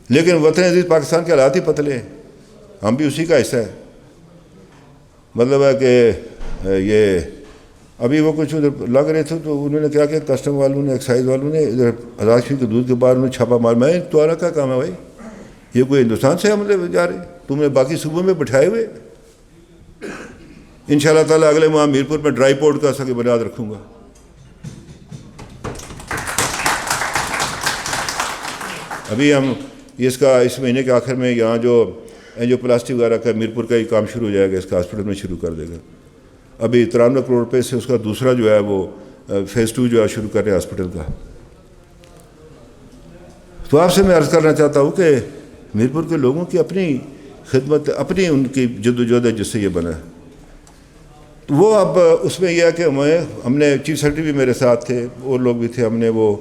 لیکن وطن عزیز پاکستان کے حالات ہی پتلے ہیں، ہم بھی اسی کا حصہ ہے. مطلب ہے کہ یہ ابھی وہ کچھ ادھر لگ رہے تھے تو انہوں نے کیا کہ کسٹم والوں نے، ایکسائز والوں نے ادھر آزاد کشمیر کے دودھ کے باہر انہوں نے چھاپا مار. میں تمہارا کیا کام ہے بھائی؟ یہ کوئی ہندوستان سے حملے جا رہے، تم نے باقی صوبوں میں بٹھائے ہوئے. انشاءاللہ تعالیٰ اگلے ماہ میرپور میں ڈرائی پورٹ کا سا بنیاد رکھوں گا. ابھی ہم اس مہینے کے آخر میں یہاں جو اینجو پلاسٹک وغیرہ کا میرپور کا ہی کام شروع ہو جائے گا، اس کا ہاسپٹل میں شروع کر دے گا. ابھی 93 کروڑ روپے سے اس کا دوسرا جو ہے وہ فیز 2 جو ہے شروع کر رہے ہیں ہاسپٹل کا. تو آپ سے میں عرض کرنا چاہتا ہوں کہ میرپور کے لوگوں کی اپنی خدمت، اپنی ان کی جد و جہد ہے جس سے یہ بنا. تو وہ اب اس میں یہ ہے کہ ہم نے چیف سیکرٹری بھی میرے ساتھ تھے اور لوگ بھی تھے، ہم نے وہ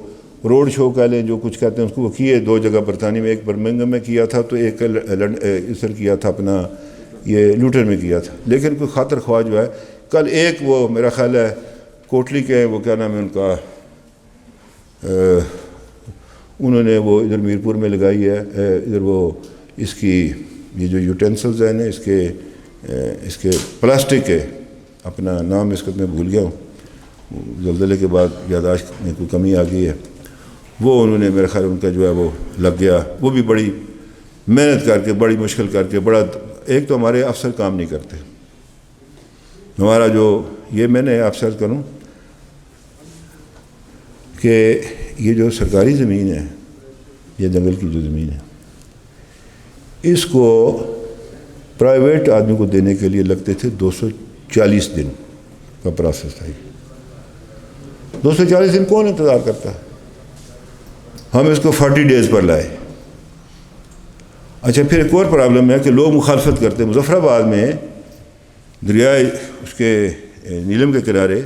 روڈ شو کہہ لیں جو کچھ کہتے ہیں اس کو وہ کیے 2 جگہ برطانیہ میں، ایک برمنگھم میں کیا تھا تو ایک اسر کیا تھا اپنا یہ لوٹن میں کیا تھا. لیکن کوئی خاطر خواہ جو ہے، کل ایک وہ میرا خیال ہے کوٹلی کے وہ کیا نام ہے ان کا، انہوں نے وہ ادھر میرپور میں لگائی ہے، ادھر وہ اس کی یہ جو یوٹینسلز ہیں اس کے پلاسٹک کے، اپنا نام اس کا میں بھول گیا ہوں، زلزلے کے بعد یادداشت میں کوئی کمی آ گئی ہے. وہ انہوں نے میرا خیال ان کا جو ہے وہ لگ گیا. وہ بھی بڑی محنت کر کے، بڑی مشکل کر کے، بڑا ایک تو ہمارے افسر کام نہیں کرتے. ہمارا جو یہ میں نے آپ سے عرض کروں کہ یہ جو سرکاری زمین ہے، یہ جنگل کی جو زمین ہے، اس کو پرائیویٹ آدمی کو دینے کے لیے لگتے تھے 240 دن کا پروسیس تھا. 240 دن کون انتظار کرتا ہے؟ ہم اس کو 40 ڈیز پر لائے. اچھا پھر ایک اور پرابلم ہے کہ لوگ مخالفت کرتے ہیں. مظفر آباد میں دریائے اس کے نیلم کے کنارے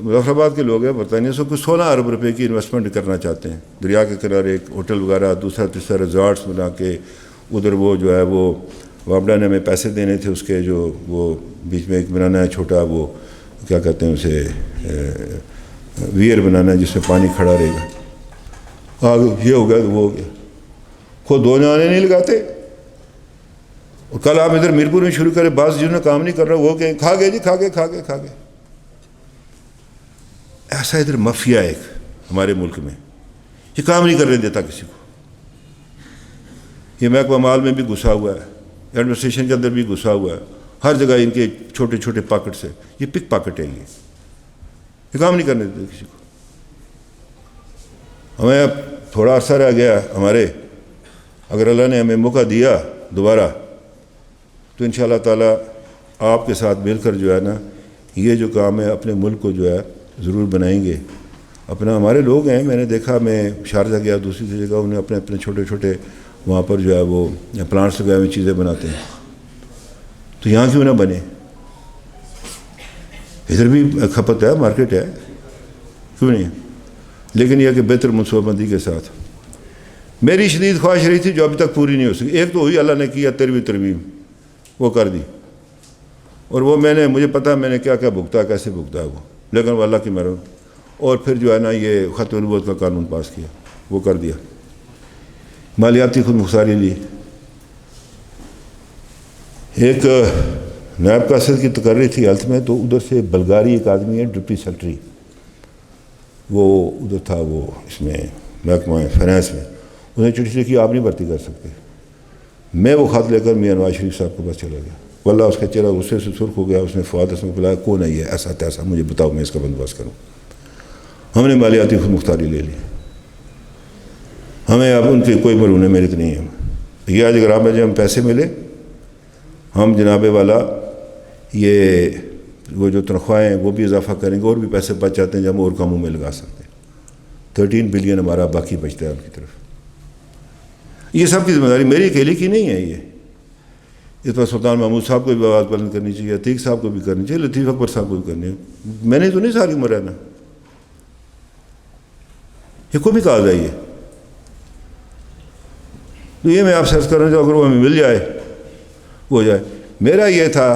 مظفر آباد کے لوگ ہیں برطانیہ سے کچھ 16 ارب روپے کی انویسٹمنٹ کرنا چاہتے ہیں. دریا کے کنارے ایک ہوٹل وغیرہ، دوسرا تیسرا ریزارٹس بنا کے ادھر وہ جو ہے وہ وابڈا نے ہمیں پیسے دینے تھے اس کے، جو وہ بیچ میں ایک بنانا ہے چھوٹا، وہ کیا کہتے ہیں اسے، ویئر بنانا ہے جس میں پانی کھڑا رہے گا. آگے یہ ہو گیا تو وہ ہو گیا، خود 2 جانے نہیں لگاتے. اور کل آپ ادھر میرپور میں شروع کریں، بعض جنہوں نے کام نہیں کر رہا وہ کہ کھا گئے جی، کھا گئے. ایسا ادھر مافیا ایک ہمارے ملک میں یہ کام نہیں کرنے دیتا کسی کو. یہ محکمہ مال میں بھی گھسا ہوا ہے، ایڈمنسٹریشن کے اندر بھی گھسا ہوا ہے، ہر جگہ ان کے چھوٹے چھوٹے پاکٹ سے. یہ پک پاکٹ ہے، یہ کام نہیں کرنے دیتے کسی کو. ہمیں اب تھوڑا عرصہ رہ گیا ہمارے، اگر اللہ نے ہمیں موقع دیا دوبارہ تو انشاءاللہ تعالیٰ آپ کے ساتھ مل کر جو ہے نا یہ جو کام ہے اپنے ملک کو جو ہے ضرور بنائیں گے. اپنا ہمارے لوگ ہیں، میں نے دیکھا، میں شارجہ گیا دوسری جگہ، انہیں اپنے اپنے چھوٹے چھوٹے وہاں پر جو ہے وہ پلانٹس لگائے ہوئے چیزیں بناتے ہیں. تو یہاں کیوں نہ بنے؟ ادھر بھی کھپت ہے، مارکیٹ ہے، کیوں نہیں؟ لیکن یہ کہ بہتر منصوبہ بندی کے ساتھ. میری شدید خواہش رہی تھی جو ابھی تک پوری نہیں ہو سکی. ایک تو وہی اللہ نے کیا ترمیم وہ کر دی، اور وہ مجھے پتا میں نے کیا کیا بھگتا، کیسے بھگتا ہے وہ، لیکن وہ اللہ کی مہربانی. اور پھر جو ہے نا یہ ختم نبوت کا قانون پاس کیا، وہ کر دیا. مالیاتی خود مختاری لی. ایک نائب قاصد کی تقرری تھی ہیلتھ میں، تو ادھر سے بلغاری ایک آدمی ہے ڈپٹی سیکرٹری، وہ ادھر تھا، وہ اس میں محکمہ فائنانس میں. انہیں چٹھی لکھی آپ نہیں بھرتی کر سکتے. میں وہ خط لے کر میاں نواز شریف صاحب کے پاس چلا گیا. واللہ اس کا چہرہ غصے سے سرخ ہو گیا. اس نے فواد اسلم کو بلایا، کون ہے یہ ایسا تیسا، مجھے بتاؤ میں اس کا بندوبست کروں. ہم نے مالیاتی خود مختاری لے لی. ہمیں اب ان کی کوئی مرونہ میرت نہیں ہے. یہ آج اگر آپ جب ہم پیسے ملے، ہم جناب والا یہ وہ جو تنخواہیں ہیں وہ بھی اضافہ کریں گے، اور بھی پیسے بچ جاتے ہیں جو ہم اور کاموں میں لگا سکتے ہیں. 13 بلین ہمارا باقی بچتا ہے ان کی طرف. یہ سب کی ذمہ داری میری اکیلی کی نہیں ہے. یہ اس پر سلطان محمود صاحب کو بھی آواز بلند کرنی چاہیے، عتیق صاحب کو بھی کرنی چاہیے، لطیف اکبر صاحب کو بھی کرنی ہے. میں نے تو نہیں ساری عمر رہنا. یہ کو بھی کہا جائے. تو یہ میں آپ سے عرض کر رہا ہوں، اگر وہ ہمیں مل جائے وہ ہو جائے. میرا یہ تھا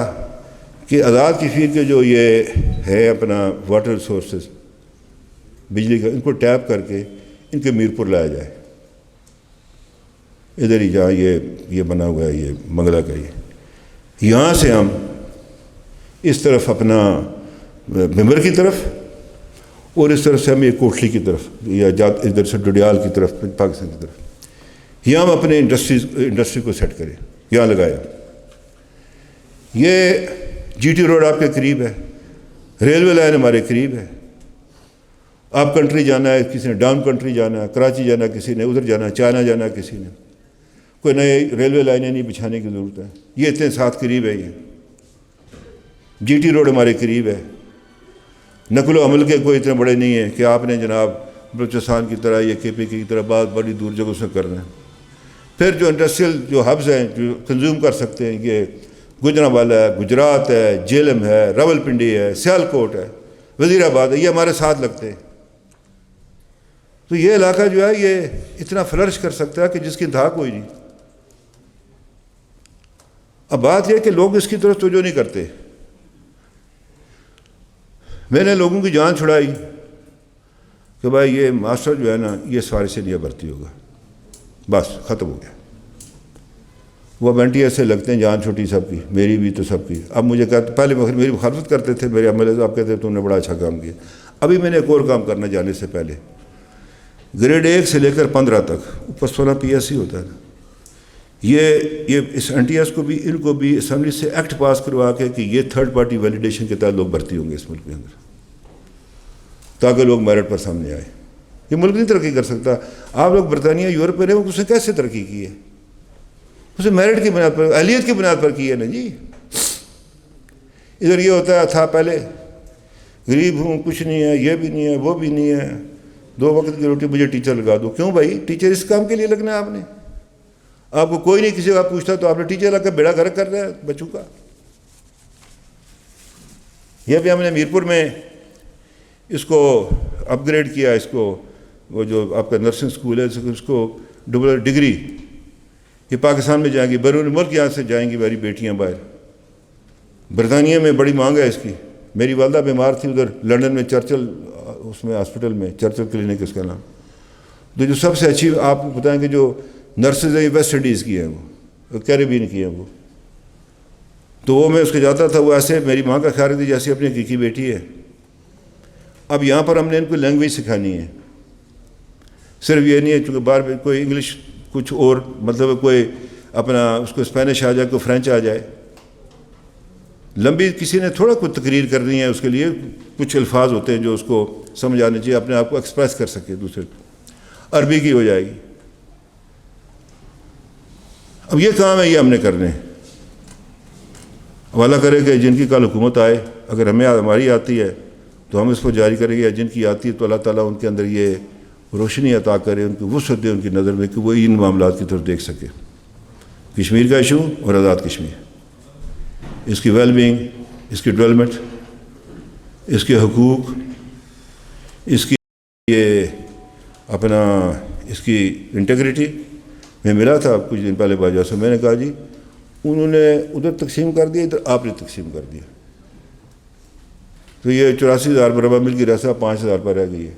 کہ آزاد کشمیر کے جو یہ ہے اپنا واٹر سورسز، بجلی کا، ان کو ٹیپ کر کے ان کے میرپور لایا جائے. ادھر ہی جہاں یہ بنا ہوا ہے یہ منگلا کا، یہاں سے ہم اس طرف اپنا ممبر کی طرف، اور اس طرف سے ہم یہ کوٹلی کی طرف، یا ادھر سے ڈڈیال کی طرف، پاکستان کی طرف، یہاں ہم اپنے انڈسٹری کو سیٹ کریں. یہاں لگایا. یہ جی ٹی روڈ آپ کے قریب ہے، ریلوے لائن ہمارے قریب ہے. آپ کنٹری جانا ہے، کسی نے ڈاؤن کنٹری جانا ہے، کراچی جانا ہے کسی نے، ادھر جانا ہے چائنا جانا ہے کسی نے، کوئی نئے ریلوے لائنیں نہیں بچھانے کی ضرورت ہے. یہ اتنے ساتھ قریب ہے. یہ جی ٹی روڈ ہمارے قریب ہے. نقل و حمل کے کوئی اتنے بڑے نہیں ہیں کہ آپ نے جناب بلوچستان کی طرح یا کے پی کی طرح بہت بڑی دور جگہوں سے کرنا ہے. پھر جو انڈسٹریل جو ہبز ہیں جو کنزیوم کر سکتے ہیں، یہ گجرانوالہ ہے، گجرات ہے، جیلم ہے، راول پنڈی ہے، سیالکوٹ ہے، وزیر آباد ہے، یہ ہمارے ساتھ لگتے ہیں. تو یہ علاقہ جو ہے یہ اتنا فلرش کر سکتا ہے کہ جس کی انتہا کوئی نہیں. اب بات یہ کہ لوگ اس کی طرف توجہ نہیں کرتے. میں نے لوگوں کی جان چھڑائی کہ بھائی یہ ماسٹر جو ہے نا یہ سواری سے نہیں بھرتی ہوگا، بس ختم ہو گیا. وہ بینٹی ایسے لگتے ہیں، جان چھوٹی سب کی، میری بھی تو سب کی. اب مجھے کہتے پہلے میری مخالفت کرتے تھے میرے ایم ایل اے صاحب، کہتے تم نے بڑا اچھا کام کیا. ابھی میں نے ایک اور کام کرنا جانے سے پہلے، گریڈ 1 سے لے کر 15 تک اوپر 16 پی ایس سی ہوتا ہے نا، یہ اس این ٹی ایس کو بھی، ان کو بھی اسمبلی سے ایکٹ پاس کروا کے کہ یہ تھرڈ پارٹی ویلیڈیشن کے تحت لوگ بھرتی ہوں گے اس ملک کے اندر، تاکہ لوگ میرٹ پر سامنے آئے. یہ ملک نہیں ترقی کر سکتا. آپ لوگ برطانیہ یورپ میں رہے، اس نے کیسے ترقی کی ہے؟ اسے میرٹ کی بنیاد پر، اہلیت کی بنیاد پر کی ہے نا جی. ادھر یہ ہوتا ہے تھا پہلے، غریب ہوں، کچھ نہیں ہے، یہ بھی نہیں ہے، وہ بھی نہیں ہے، 2 وقت کی روٹی، مجھے ٹیچر لگا دو. کیوں بھائی؟ ٹیچر اس کام کے لیے لگنا ہے آپ نے. آپ کو کوئی نہیں کسی کا پوچھتا تو آپ نے ٹیچر لگ کر بیڑا گرک کر رہا ہے بچوں کا. یہ بھی ہم نے میرپور میں اس کو اپ گریڈ کیا. اس کو وہ جو آپ کا نرسنگ سکول ہے اس کو ڈبل ڈگری، یہ پاکستان میں جائیں گی، بیرون ملک یہاں سے جائیں گی میری بیٹیاں باہر. برطانیہ میں بڑی مانگ ہے اس کی. میری والدہ بیمار تھی ادھر لنڈن میں، چرچل اس میں ہاسپٹل میں، چرچل کلینک اس کا نام. تو جو سب سے اچھی آپ کو بتائیں کہ جو نرسز ہیں ویسٹ انڈیز کی ہیں، وہ کیریبین کی ہیں وہ. تو وہ میں اس کے جاتا تھا، وہ ایسے میری ماں کا خیال رکھتی جیسے اپنی حقیقی بیٹی ہے. اب یہاں پر ہم نے ان کو لینگویج سکھانی ہے. صرف یہ نہیں ہے چونکہ باہر کوئی انگلش کچھ اور مطلب کوئی اپنا اس کو اسپینش آ جائے، کوئی فرینچ آ جائے. لمبی کسی نے تھوڑا کچھ تقریر کرنی ہے، اس کے لیے کچھ الفاظ ہوتے ہیں جو اس کو سمجھ آنے چاہیے، اپنے آپ کو ایکسپریس کر سکے دوسرے کو. عربی کی ہو جائے گی. اب یہ کام ہے، یہ ہم نے کرنے. حوالہ کرے کہ جن کی کل حکومت آئے اگر ہماری آتی ہے تو ہم اس کو جاری کریں گے، جن کی آتی ہے تو اللہ تعالیٰ ان کے اندر یہ روشنی عطا کرے، ان کی وسعت دے ان کی نظر میں کہ وہ ان معاملات کی طرف دیکھ سکے۔ کشمیر کا ایشو اور آزاد کشمیر، اس کی ویل بینگ، اس کی ڈیولپمنٹ، اس کے حقوق، اس کی یہ اپنا اس کی انٹیگریٹی۔ میں ملا تھا کچھ دن پہلے باجوہ سے، میں نے کہا جی انہوں نے ادھر تقسیم کر دیا، ادھر آپ نے تقسیم کر دیا، تو یہ 84,000 مربع مل کی رسا 5,000 پر رہ گئی ہے۔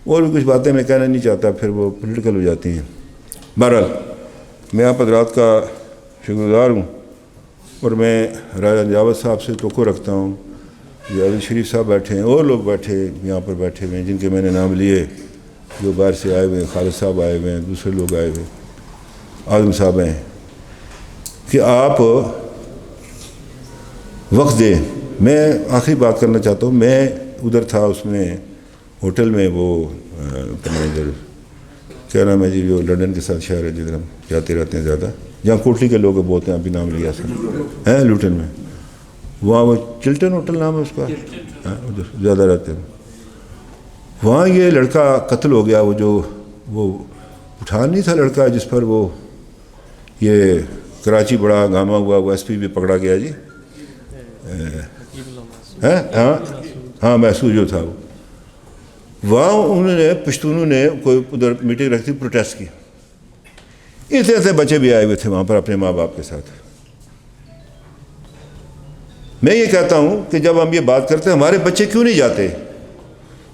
اور بھی کچھ باتیں میں کہنا نہیں چاہتا، پھر وہ پولیٹیکل ہو جاتی ہیں۔ بہرحال میں آپ حضرات کا شکر گزار ہوں، اور میں راجہ نجاوت صاحب سے توقع رکھتا ہوں، عادل شریف صاحب بیٹھے ہیں اور لوگ بیٹھے یہاں پر بیٹھے ہوئے ہیں جن کے میں نے نام لیے، جو باہر سے آئے ہوئے ہیں، خالد صاحب آئے ہوئے ہیں، دوسرے لوگ آئے ہوئے ہیں، اعظم صاحب ہیں، کہ آپ وقت دیں۔ میں آخری بات کرنا چاہتا ہوں، میں ادھر تھا اس میں ہوٹل میں، وہ ادھر کیا نام ہے جی، جو لنڈن کے ساتھ شہر ہے جدھر ہم جاتے رہتے ہیں زیادہ، جہاں کوٹلی کے لوگ بولتے ہیں، ابھی نام لیا سر ہیں، لوٹن میں، وہاں وہ چلٹن ہوٹل نام ہے اس کا، ادھر زیادہ رہتے ہیں۔ وہاں یہ لڑکا قتل ہو گیا، وہ پٹھان نہیں تھا لڑکا جس پر وہ یہ کراچی بڑا ہنگامہ ہوا، وہ ایس پی بھی پکڑا گیا جی، ہاں محسوس جو تھا وہ، وہاں انہوں نے پشتونوں نے کوئی ادھر میٹنگ رکھی، پروٹیسٹ کی، اتنے بچے بھی آئے ہوئے تھے وہاں پر اپنے ماں باپ کے ساتھ۔ میں یہ کہتا ہوں کہ جب ہم یہ بات کرتے ہیں ہمارے بچے کیوں نہیں جاتے،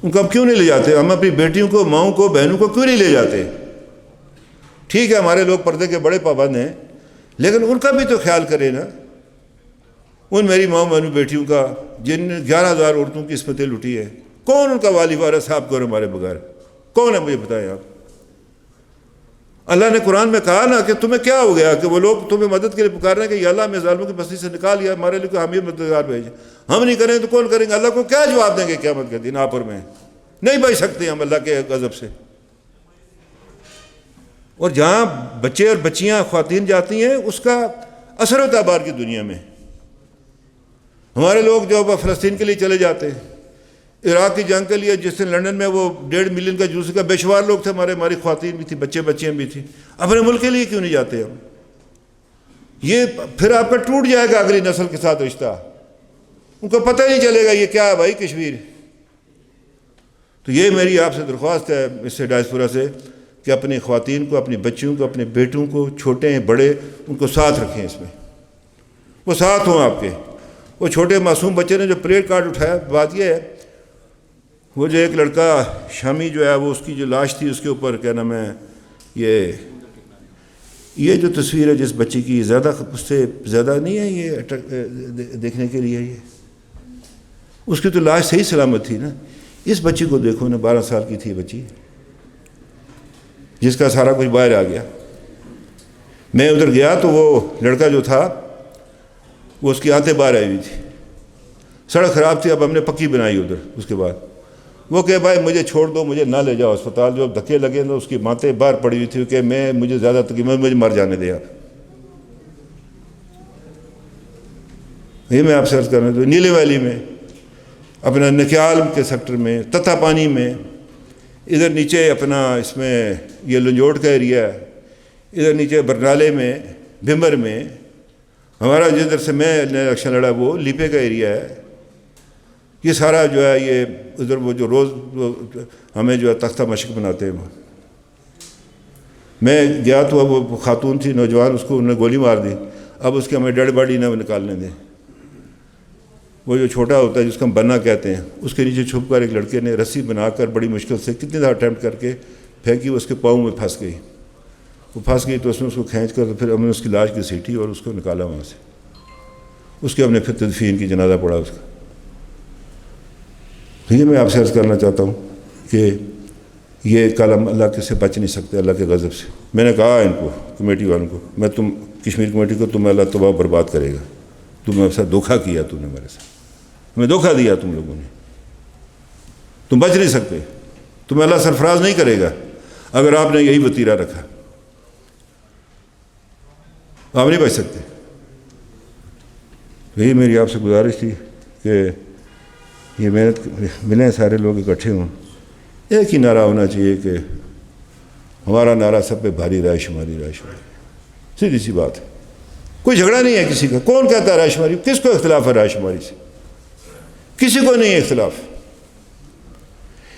ان کو ہم کیوں نہیں لے جاتے، ہم اپنی بیٹیوں کو، ماؤں کو، بہنوں کو کیوں نہیں لے جاتے؟ ٹھیک ہے ہمارے لوگ پردے کے بڑے پابند ہیں، لیکن ان کا بھی تو خیال کرے نا، ان میری ماؤں بہنوں بیٹیوں کا جن 11,000 عورتوں کی عصمتیں لٹی ہے، کون ان کا والی وارث صاحب کو ہمارے بغیر کون ہے، مجھے بتائیں آپ۔ اللہ نے قرآن میں کہا نا کہ تمہیں کیا ہو گیا کہ وہ لوگ تمہیں مدد کے لیے پکار رہے ہیں کہ یا اللہ ہمیں ظالموں کی بستی سے نکال لیا، ہمارے لیے ہم یہ مددگار بھیجیں، ہم نہیں کریں تو کون کریں گے؟ اللہ کو کیا جواب دیں گے قیامت کے دن؟ آپر میں نہیں بچ سکتے ہم اللہ کے غضب سے۔ اور جہاں بچے اور بچیاں خواتین جاتی ہیں اس کا اثر ہوتا ہے باہر کی دنیا میں۔ ہمارے لوگ جو فلسطین کے لیے چلے جاتے ہیں، عراق کی جنگ کے لیے، جس دن لنڈن میں وہ 1.5 ملین کا جلوس کا، بے شمار لوگ تھے، ہماری خواتین بھی تھی، بچیاں بھی تھیں، اپنے ملک کے لیے کیوں نہیں جاتے ہم؟ یہ پھر آپ کا ٹوٹ جائے گا اگلی نسل کے ساتھ رشتہ، ان کو پتہ نہیں چلے گا یہ کیا ہے بھائی کشمیر۔ تو یہ میری آپ سے درخواست ہے اس سے ڈائسپورا سے کہ اپنی خواتین کو، اپنی بچیوں کو، اپنے بیٹوں کو، چھوٹے ہیں بڑے، ان کو ساتھ رکھیں، اس میں وہ ساتھ ہوں آپ کے۔ وہ چھوٹے معصوم بچے نے جو پلیٹ کارڈ اٹھایا، بات یہ ہے، وہ جو ایک لڑکا شامی جو ہے، وہ اس کی جو لاش تھی اس کے اوپر کیا نام ہے، یہ جو تصویر ہے جس بچی کی، زیادہ اس سے زیادہ نہیں ہے یہ دیکھنے کے لیے، یہ اس کی تو لاش صحیح سلامت تھی نا۔ اس بچی کو دیکھو نا، 12 سال کی تھی بچی، جس کا سارا کچھ باہر آ گیا۔ میں ادھر گیا تو وہ لڑکا جو تھا وہ اس کی آنتیں باہر آئی ہوئی تھی، سڑک خراب تھی، اب ہم نے پکی بنائی ادھر۔ اس کے بعد وہ کہ بھائی مجھے چھوڑ دو، مجھے نہ لے جاؤ اسپتال، جو دھکے لگے نا اس کی ماتیں باہر پڑی ہوئی تھی کہ مجھے زیادہ تکلیف، مجھے مر جانے دے آپ۔ یہ میں آپ سے عرض کرنا چاہتا، نیلے ویلی میں، اپنا نکیال کے سیکٹر میں، تتا پانی میں، ادھر نیچے اپنا اس میں یہ لنجوڑ کا ایریا ہے، ادھر نیچے برنالے میں، بھمبر میں، ہمارا جدھر سے میں نے الیکشن لڑا وہ لیپے کا ایریا ہے۔ یہ سارا جو ہے یہ ادھر وہ جو روز ہمیں جو ہے تختہ مشق بناتے ہیں، وہ میں گیا تو اب وہ خاتون تھی نوجوان، اس کو انہوں نے گولی مار دی، اب اس کی ہمیں ڈیڈ باڈی نہ نکالنے دیں۔ وہ جو چھوٹا ہوتا ہے جس کو ہم بنا کہتے ہیں، اس کے نیچے چھپ کر ایک لڑکے نے رسی بنا کر بڑی مشکل سے کتنی دفعہ اٹیمپٹ کر کے پھینکی، وہ اس کے پاؤں میں پھنس گئی، وہ پھنس گئی تو اس نے اس کو کھینچ کر، تو پھر ہم نے اس کی لاش گھسیٹی اور اس کو نکالا وہاں سے، اس کے ہم نے پھر تدفین کی، جنازہ پڑا اس کا۔ تو یہ میں آپ سے عرض کرنا چاہتا ہوں کہ یہ کلم اللہ کے سے بچ نہیں سکتے، اللہ کے غضب سے۔ میں نے کہا ان کو، کمیٹی والوں کو، میں کشمیر کمیٹی کو، تمہیں اللہ تباہ برباد کرے گا، تم نے ساتھ دھوکہ کیا، تم نے میرے ساتھ، ہمیں دھوکہ دیا تم لوگوں نے، تم بچ نہیں سکتے، تمہیں اللہ سرفراز نہیں کرے گا اگر آپ نے یہی وتیرہ رکھا، آپ نہیں بچ سکتے۔ یہی میری آپ سے گزارش تھی کہ یہ محنت ملیں، سارے لوگ اکٹھے ہوں، ایک ہی نعرہ ہونا چاہیے کہ ہمارا نعرہ سب پہ بھاری رائے شماری، رائے شماری، سیدھی سی بات ہے، کوئی جھگڑا نہیں ہے کسی کا۔ کون کہتا ہے رائے شماری؟ کس کو اختلاف ہے رائے شماری سے؟ کسی کو نہیں ہے اختلاف۔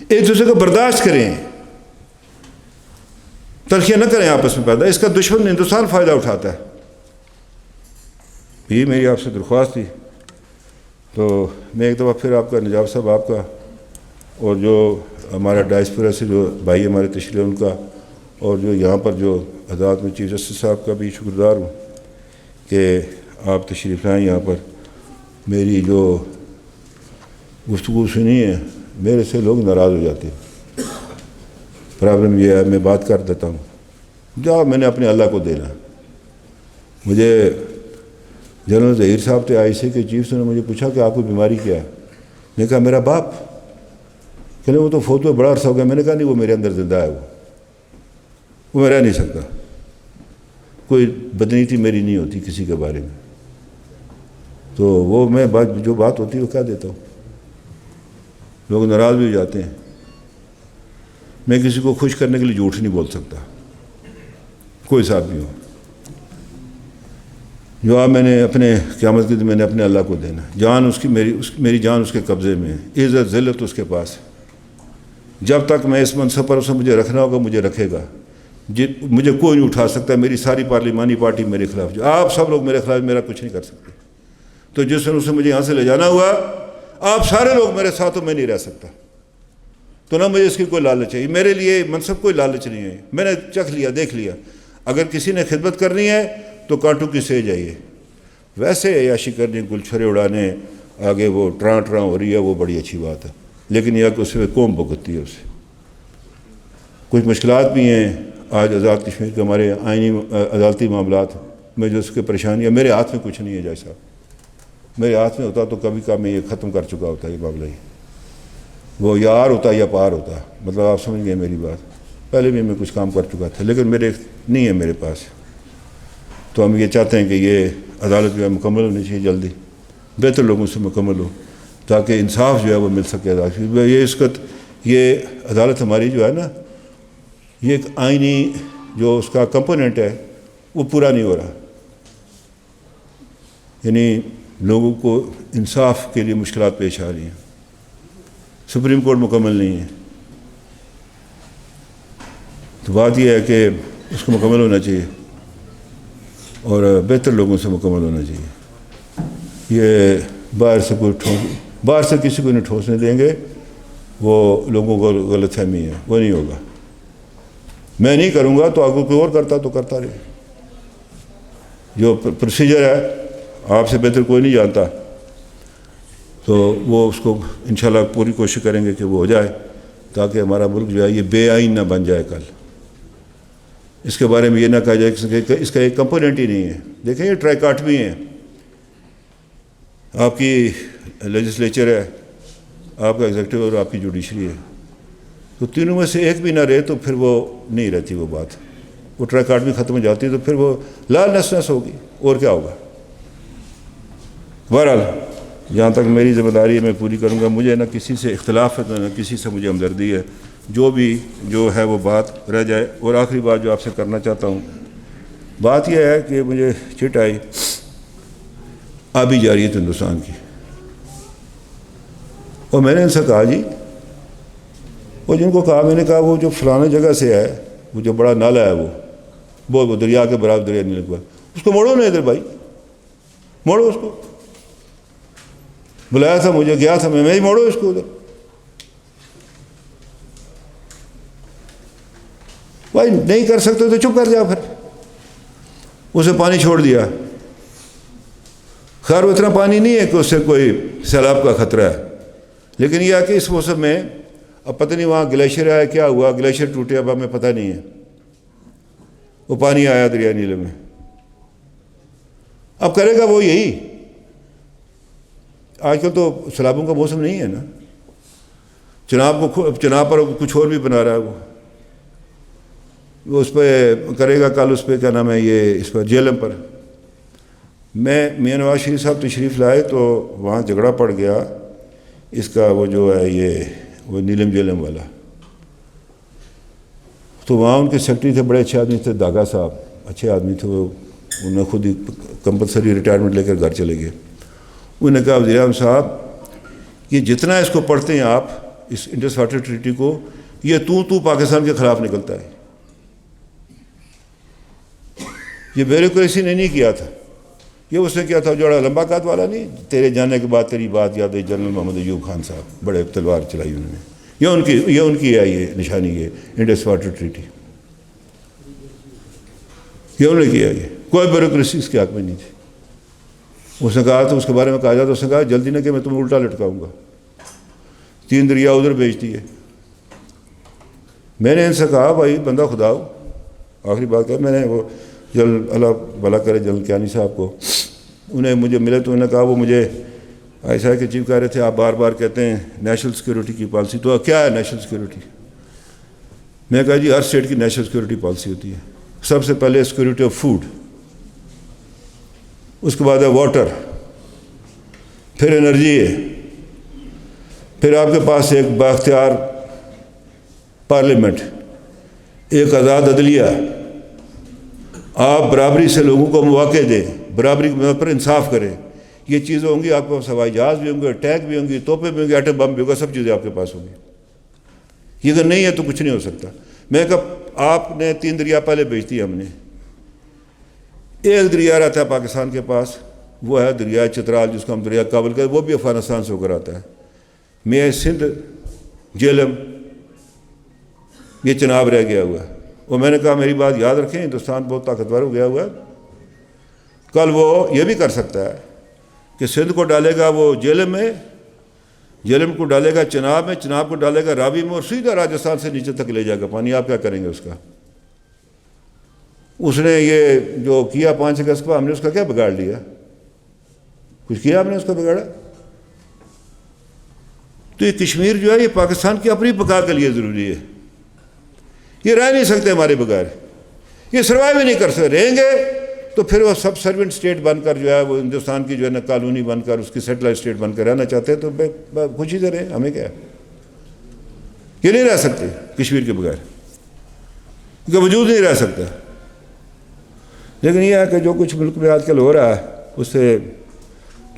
ایک دوسرے کو برداشت کریں، تلخیاں نہ کریں آپس میں پیدا، اس کا دشمن ہندوستان فائدہ اٹھاتا ہے۔ یہ میری آپ سے درخواست تھی۔ تو میں ایک دفعہ پھر آپ کا، نجاب صاحب آپ کا، اور جو ہمارا ڈائسپورا سے جو بھائی ہمارے تشریح ان کا، اور جو یہاں پر جو عدالت میں چیف جسٹس صاحب کا بھی شکردار ہوں کہ آپ تشریف لائیں یہاں پر۔ میری جو گفتگو سنی ہے، میرے سے لوگ ناراض ہو جاتے ہیں۔ پرابلم یہ ہے، میں بات کر دیتا ہوں، جواب میں نے اپنے اللہ کو دینا۔ مجھے جنرل ظہیر صاحب تھے آئی سی کے چیف، نے مجھے پوچھا کہ آپ کو بیماری کیا ہے؟ میں نے کہا میرا باپ، کہنے وہ تو فوت ہوئے بڑا عرصہ ہو گیا۔ میں نے کہا نہیں، وہ میرے اندر زندہ ہے، وہ میں رہ نہیں سکتا۔ کوئی بدنیتی میری نہیں ہوتی کسی کے بارے میں، تو وہ میں جو بات ہوتی ہے وہ کہہ دیتا ہوں، لوگ ناراض بھی ہو جاتے ہیں۔ میں کسی کو خوش کرنے کے لیے جھوٹ نہیں بول سکتا، کوئی صاحب بھی ہو۔ جواب میں نے اپنے قیامت کے دن میں نے اپنے اللہ کو دینا۔ جان اس کی، میری جان اس کے قبضے میں ہے، عزت ذلت اس کے پاس ہے۔ جب تک میں اس منصب پر، اس میں مجھے رکھنا ہوگا مجھے رکھے گا۔ مجھے کوئی نہیں اٹھا سکتا، میری ساری پارلیمانی پارٹی میرے خلاف، جو آپ سب لوگ میرے خلاف، میرا کچھ نہیں کر سکتے۔ تو جس دن اسے مجھے یہاں سے لے جانا ہوا، آپ سارے لوگ میرے ساتھ ہو، میں نہیں رہ سکتا۔ تو نہ مجھے اس کی کوئی لالچ ہے، میرے لیے منصب کوئی لالچ نہیں ہے۔ میں نے چکھ لیا، دیکھ لیا، اگر کسی نے خدمت کرنی ہے تو کانٹوں کی سہ جائیے۔ ویسے عیاشی کرنے، گلچھرے اڑانے، آگے وہ ٹراں ہو رہی ہے، وہ بڑی اچھی بات ہے، لیکن یہ کہ اس میں قوم بھگتتی ہے اسے۔ کچھ مشکلات بھی ہیں آج آزاد کشمیر کے ہمارے آئینی عدالتی معاملات میں، جو اس کی پریشانی ہے، میرے ہاتھ میں کچھ نہیں ہے جج صاحب۔ میرے ہاتھ میں ہوتا تو کبھی کبھی میں یہ ختم کر چکا ہوتا یہ معاملہ ہی، وہ یا آر ہوتا یا پار ہوتا، مطلب آپ سمجھ گئے میری بات۔ پہلے بھی میں کچھ کام کر چکا تھا، لیکن میرے نہیں ہے میرے پاس۔ تو ہم یہ چاہتے ہیں کہ یہ عدالت جو ہے مکمل ہونی چاہیے، جلدی بہتر لوگوں سے مکمل ہو، تاکہ انصاف جو ہے وہ مل سکے عدالت۔ یہ عدالت ہماری جو ہے نا، یہ ایک آئینی جو اس کا کمپوننٹ ہے وہ پورا نہیں ہو رہا، یعنی لوگوں کو انصاف کے لیے مشکلات پیش آ رہی ہیں۔ سپریم کورٹ مکمل نہیں ہے، تو بات یہ ہے کہ اس کو مکمل ہونا چاہیے اور بہتر لوگوں سے مکمل ہونا چاہیے۔ یہ باہر سے کسی کو نہیں ٹھوسنے دیں گے، وہ لوگوں کو غلط فہمی ہے، وہ نہیں ہوگا۔ میں نہیں کروں گا تو آگے کوئی اور کرتا تو کرتا رہے۔ جو پروسیجر ہے آپ سے بہتر کوئی نہیں جانتا، تو وہ اس کو انشاءاللہ پوری کوشش کریں گے کہ وہ ہو جائے، تاکہ ہمارا ملک جو ہے یہ بے آئین نہ بن جائے کل۔ اس کے بارے میں یہ نہ کہا جائے کہ اس کا ایک کمپوننٹ ہی نہیں ہے۔ دیکھیں یہ ٹرائی کاٹ بھی ہیں، آپ کی لیجسلیچر ہے، آپ کا ایگزیکٹو اور آپ کی جوڈیشری ہے، تو تینوں میں سے ایک بھی نہ رہے تو پھر وہ نہیں رہتی وہ بات، وہ ٹرائی کاٹ بھی ختم ہو جاتی ہے، تو پھر وہ لال نس ہوگی، اور کیا ہوگا۔ بہرحال جہاں تک میری ذمہ داری ہے میں پوری کروں گا۔ مجھے نہ کسی سے اختلاف ہے نہ کسی سے مجھے ہمدردی ہے، جو ہے وہ بات رہ جائے۔ اور آخری بات جو آپ سے کرنا چاہتا ہوں، بات یہ ہے کہ مجھے چٹ آئی آبی جاریت ہندوستان کی، اور میں نے ان سے کہا جی، وہ جن کو کہا، میں نے کہا وہ جو فلانا جگہ سے ہے، وہ جو بڑا نالا ہے، وہ دریا کے برابر دریا نہیں لگوا، اس کو موڑو نا ادھر بھائی، موڑو اس کو۔ بلایا تھا مجھے، گیا تھا میں ہی، موڑو اس کو ادھر بھائی۔ نہیں کر سکتے تو چپ کر جا، پھر اسے پانی چھوڑ دیا۔ خیر وہ اتنا پانی نہیں ہے کہ اس سے کوئی سیلاب کا خطرہ ہے، لیکن یہ ہے کہ اس موسم میں اب پتہ نہیں وہاں گلیشیئر آیا، کیا ہوا، گلیشیئر ٹوٹے، اب ہمیں پتہ نہیں ہے، وہ پانی آیا دریا نیلے میں۔ اب کرے گا وہ یہی، آج کل تو سیلابوں کا موسم نہیں ہے نا، چناب پر کچھ اور بھی بنا رہا ہے وہ اس پہ کرے گا، کل اس پہ کیا نام ہے یہ، اس پر جیلم پر میں میاں نواز شریف صاحب تشریف لائے تو وہاں جھگڑا پڑ گیا اس کا، وہ جو ہے یہ وہ نیلم جیلم والا، تو وہاں ان کے سیکرٹری تھے، بڑے اچھے آدمی تھے، داغا صاحب، اچھے آدمی تھے وہ، انہوں نے خود ہی کمپلسری ریٹائرمنٹ لے کر گھر چلے گئے۔ انہوں نے کہا وزیر اعظم صاحب یہ جتنا اس کو پڑھتے ہیں آپ اس انڈس واٹر ٹریٹی کو، یہ تو پاکستان کے خلاف نکلتا ہے۔ یہ بیوروکریسی نے نہیں کیا تھا، یہ اس نے کیا تھا جو لمبا قد والا نہیں، تیرے جانے کے بعد تیری بات یاد ہے، جنرل محمد ایوب خان صاحب، بڑے تلوار چلائی انہوں نے، یہ ان کی ہے، یہ نشانی ہے انڈس واٹر ٹریٹی، یہ انہوں نے کیا، یہ کوئی بیوروکریسی اس کے حق میں نہیں تھی۔ اس نے کہا تو اس کے بارے میں کہا جاتا، اس نے کہا جلدی نہ کہ میں تمہیں الٹا لٹکاؤں گا، 3 دریا ادھر بھیج دیے۔ میں نے ان سے کہا بھائی بندہ خدا ہو، آخری بات کہا، میں نے وہ جل اللہ بھلا کرے جنرل کیانی صاحب کو، انہیں مجھے ملے تو انہوں نے کہا وہ مجھے ایسا ہے کہ چیف کہہ رہے تھے آپ بار بار کہتے ہیں نیشنل سیکورٹی کی پالیسی، تو کیا ہے نیشنل سیکورٹی؟ میں کہا جی ہر اسٹیٹ کی نیشنل سیکورٹی پالیسی ہوتی ہے، سب سے پہلے سیکورٹی آف فوڈ، اس کے بعد ہے واٹر، پھر انرجی ہے، پھر آپ کے پاس ایک بااختیار پارلیمنٹ، ایک آزاد عدلیہ، آپ برابری سے لوگوں کو مواقع دیں، برابری پر انصاف کریں، یہ چیزیں ہوں گی آپ کے پاس، ہوائی جہاز بھی ہوں گے، ٹینک بھی ہوں گی، توپیں بھی ہوں گی، ایٹم بم بھی ہوگا، سب چیزیں آپ کے پاس ہوں گی۔ یہ اگر نہیں ہے تو کچھ نہیں ہو سکتا۔ میں کہا آپ نے 3 دریا پہلے بھیج دی، ہم نے ایک دریا رہتا ہے پاکستان کے پاس، وہ ہے دریا چترال، جس کو ہم دریا کابل کہتے ہیں، وہ بھی افغانستان سے ہو کر آتا ہے۔ میں سندھ جیلم یہ چناب رہ گیا ہوا ہے، اور میں نے کہا میری بات یاد رکھیں، ہندوستان بہت طاقتور ہو گیا ہوا ہے، کل وہ یہ بھی کر سکتا ہے کہ سندھ کو ڈالے گا وہ جیلم میں، جیلم کو ڈالے گا چناب میں، چناب کو ڈالے گا راوی میں، اور سیدھا راجستھان سے نیچے تک لے جائے گا پانی۔ آپ کیا کریں گے اس کا؟ اس نے یہ جو کیا 5 اگست کو، ہم نے اس کا کیا بگاڑ لیا؟ کچھ کیا ہم نے اس کا بگاڑا؟ تو یہ کشمیر جو ہے یہ پاکستان کی اپنی بقا کے لیے ضروری ہے، یہ رہ نہیں سکتے ہمارے بغیر، یہ سروائیو بھی نہیں کر سکتے۔ رہیں گے تو پھر وہ سب سرونٹ اسٹیٹ بن کر جو ہے وہ ہندوستان کی جو ہے نا کالونی بن کر، اس کی سیٹلائٹ اسٹیٹ بن کر رہنا چاہتے ہیں، تو خوشی سے رہیں، ہمیں کیا ہے؟ یہ نہیں رہ سکتے کشمیر کے بغیر، ان کا وجود نہیں رہ سکتا۔ لیکن یہ ہے کہ جو کچھ ملک میں آج کل ہو رہا ہے اس سے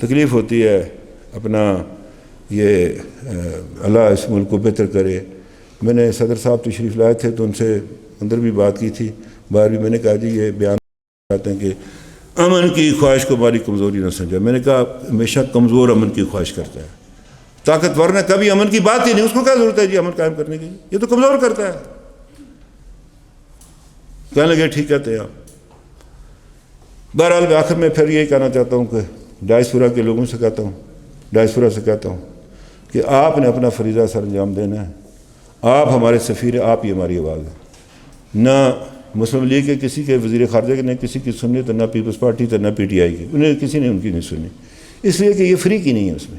تکلیف ہوتی ہے، اپنا یہ اللہ اس ملک کو بہتر کرے۔ میں نے صدر صاحب تشریف لائے تھے تو ان سے اندر بھی بات کی تھی، باہر بھی میں نے کہا جی یہ بیان چاہتے ہیں کہ امن کی خواہش کو ہماری کمزوری نہ سمجھا۔ میں نے کہا ہمیشہ کمزور امن کی خواہش کرتا ہے، طاقتور نے کبھی امن کی بات ہی نہیں، اس کو کیا ضرورت ہے جی امن قائم کرنے کی، یہ تو کمزور کرتا ہے۔ کہنے لگے ٹھیک کہتے ہیں آپ۔ بہرحال آخر میں پھر یہی کہنا چاہتا ہوں کہ ڈائسپورا کے لوگوں سے کہتا ہوں، ڈائسپورا سے کہتا ہوں کہ آپ نے اپنا فریضہ سر انجام دینا ہے، آپ ہمارے سفیر ہیں، آپ ہی ہماری آواز ہے۔ نہ مسلم لیگ کے کسی کے وزیر خارجہ کے، نہ کسی کی سنی، تو نہ پیپلز پارٹی، تو نہ پی ٹی آئی کی، انہیں کسی نے ان کی نہیں سنی، اس لیے کہ یہ فری کی نہیں ہے، اس میں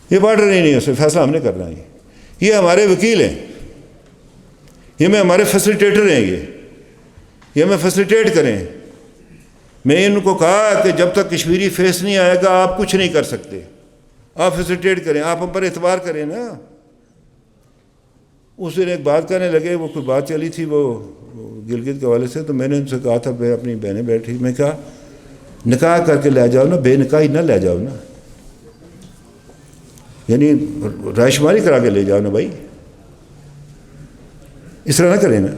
یہ بارڈر نہیں ہے، اس میں فیصلہ ہم نے کرنا ہے۔ یہ ہمارے وکیل ہیں، یہ ہمارے فیسلیٹیٹر ہیں، یہ ہمیں فیسلیٹیٹ کریں۔ میں ان کو کہا کہ جب تک کشمیری فیس نہیں آئے گا آپ کچھ نہیں کر سکتے، آپ فیسلیٹیٹ کریں، آپ ہم پر اعتبار کریں نا۔ اس دن ایک بات کہنے لگے، وہ کوئی بات چلی تھی وہ گلگت کے حوالے سے، تو میں نے ان سے کہا تھا، میں اپنی بہنیں بیٹھی، میں کہا نکاح کر کے لے جاؤ نا، بے نکاحی نہ لے جاؤ نا، یعنی رائے شماری کرا کے لے جاؤ نا بھائی، اس طرح نہ کریں نا۔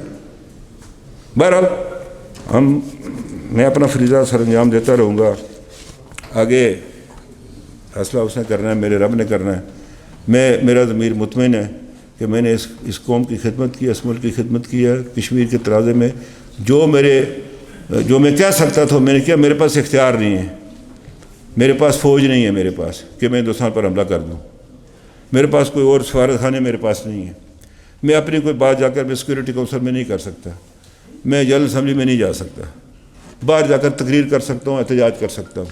بہرحال میں اپنا فریضہ سر انجام دیتا رہوں گا، آگے فیصلہ اس نے کرنا ہے، میرے رب نے کرنا ہے۔ میرا ضمیر مطمئن ہے کہ میں نے اس قوم کی خدمت کی، اس ملک کی خدمت کی ہے، کشمیر کے ترازے میں جو میں کہہ سکتا تھا میں نے کیا۔ میرے پاس اختیار نہیں ہے، میرے پاس فوج نہیں ہے، میرے پاس کہ میں ہندوستان پر حملہ کر دوں، میرے پاس کوئی اور سفارت خانے میرے پاس نہیں ہے، میں اپنی کوئی بات جا کر میں سیکورٹی کونسل میں نہیں کر سکتا، میں جنرل اسمبلی میں نہیں جا سکتا، باہر جا کر تقریر کر سکتا ہوں، احتجاج کر سکتا ہوں،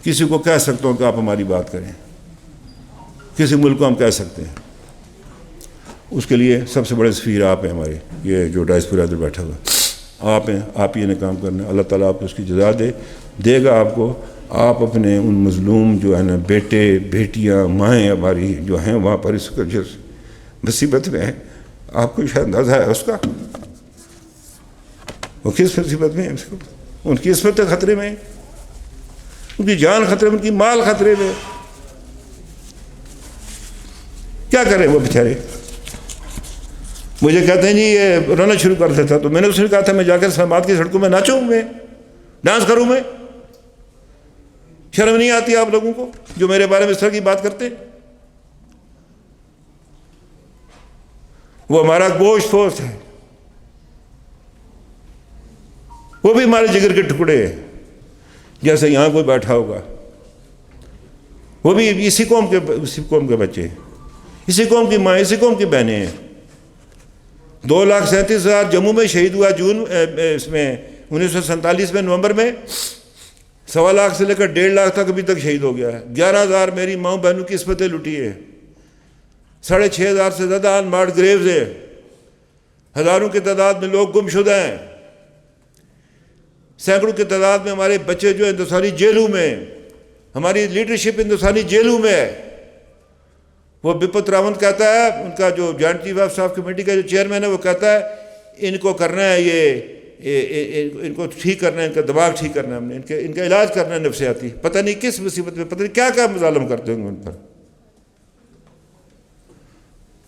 کسی کو کہہ سکتا ہوں کہ آپ ہماری بات کریں، کسی ملک کو ہم کہہ سکتے ہیں۔ اس کے لیے سب سے بڑے سفیر آپ ہیں ہمارے، یہ جو ڈائسپورا ادھر بیٹھا ہوا۔ آپ ہیں، آپ ہی نے کام کرنا ہے۔ اللہ تعالیٰ آپ کو اس کی جزا دے گا آپ کو۔ آپ اپنے ان مظلوم جو ہے نا بیٹے بیٹیاں مائیں ہماری جو ہیں وہاں پر اس کا جس مصیبت میں ہیں، آپ کو شاید اندازہ ہے اس کا، وہ کس مصیبت میں ہیں، ان کی عصمت خطرے میں ہے، ان کی جان خطرے میں، ان کی مال خطرے میں۔ کیا کریں وہ بیچارے؟ مجھے کہتے ہیں جی یہ رونا شروع کر دیتا، تو میں نے اس نے کہا تھا میں جا کر اسلام کی سڑکوں میں ناچوں، میں ڈانس کروں، میں شرم نہیں آتی آپ لوگوں کو جو میرے بارے میں اس طرح کی بات کرتے ہیں؟ وہ ہمارا گوشت پوش ہے، وہ بھی ہمارے جگر کے ٹکڑے ہیں، جیسے یہاں کوئی بیٹھا ہوگا، وہ بھی اسی قوم کے بچے ہیں، اسی قوم کی ماں، اسی قوم کی بہنیں ہیں۔ 2,37,000 جموں میں شہید ہوا جون اس میں 1947 میں نومبر میں، 1.25 لاکھ سے لے کر 1.5 لاکھ تک ابھی تک شہید ہو گیا ہے۔ 11,000 میری ماں بہنوں کی عصمتیں لٹی ہے، 6,500 سے زیادہ انمارکڈ گریوز ہے، ہزاروں کی تعداد میں لوگ گم شدہ ہیں، سینکڑوں کی تعداد میں ہمارے بچے جو ہندوستانی جیلوں میں، ہماری لیڈرشپ ہندوستانی جیلوں میں ہے۔ وہ بپت راونت کہتا ہے، ان کا جو joint chief of staff committee کا جو چیئرمین ہے، وہ کہتا ہے ان کو کرنا ہے، ان کو ٹھیک کرنا ہے، ان کا دماغ ٹھیک کرنا ہے، ہم نے ان کا علاج کرنا ہے نفسیاتی، پتہ نہیں کس مصیبت میں، پتہ نہیں کیا کیا مظالم کرتے ہوں گے ان پر۔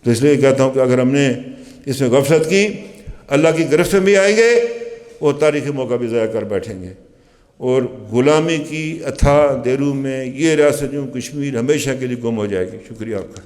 تو اس لیے کہتا ہوں کہ اگر ہم نے اس میں غفلت کی، اللہ کی گرفت میں بھی آئیں گے اور تاریخی موقع بھی ضائع کر بیٹھیں گے، اور غلامی کی اتھاہ دیروں میں یہ ریاست جموں کشمیر ہمیشہ کے لیے گم ہو جائے گی۔ شکریہ آپ کا۔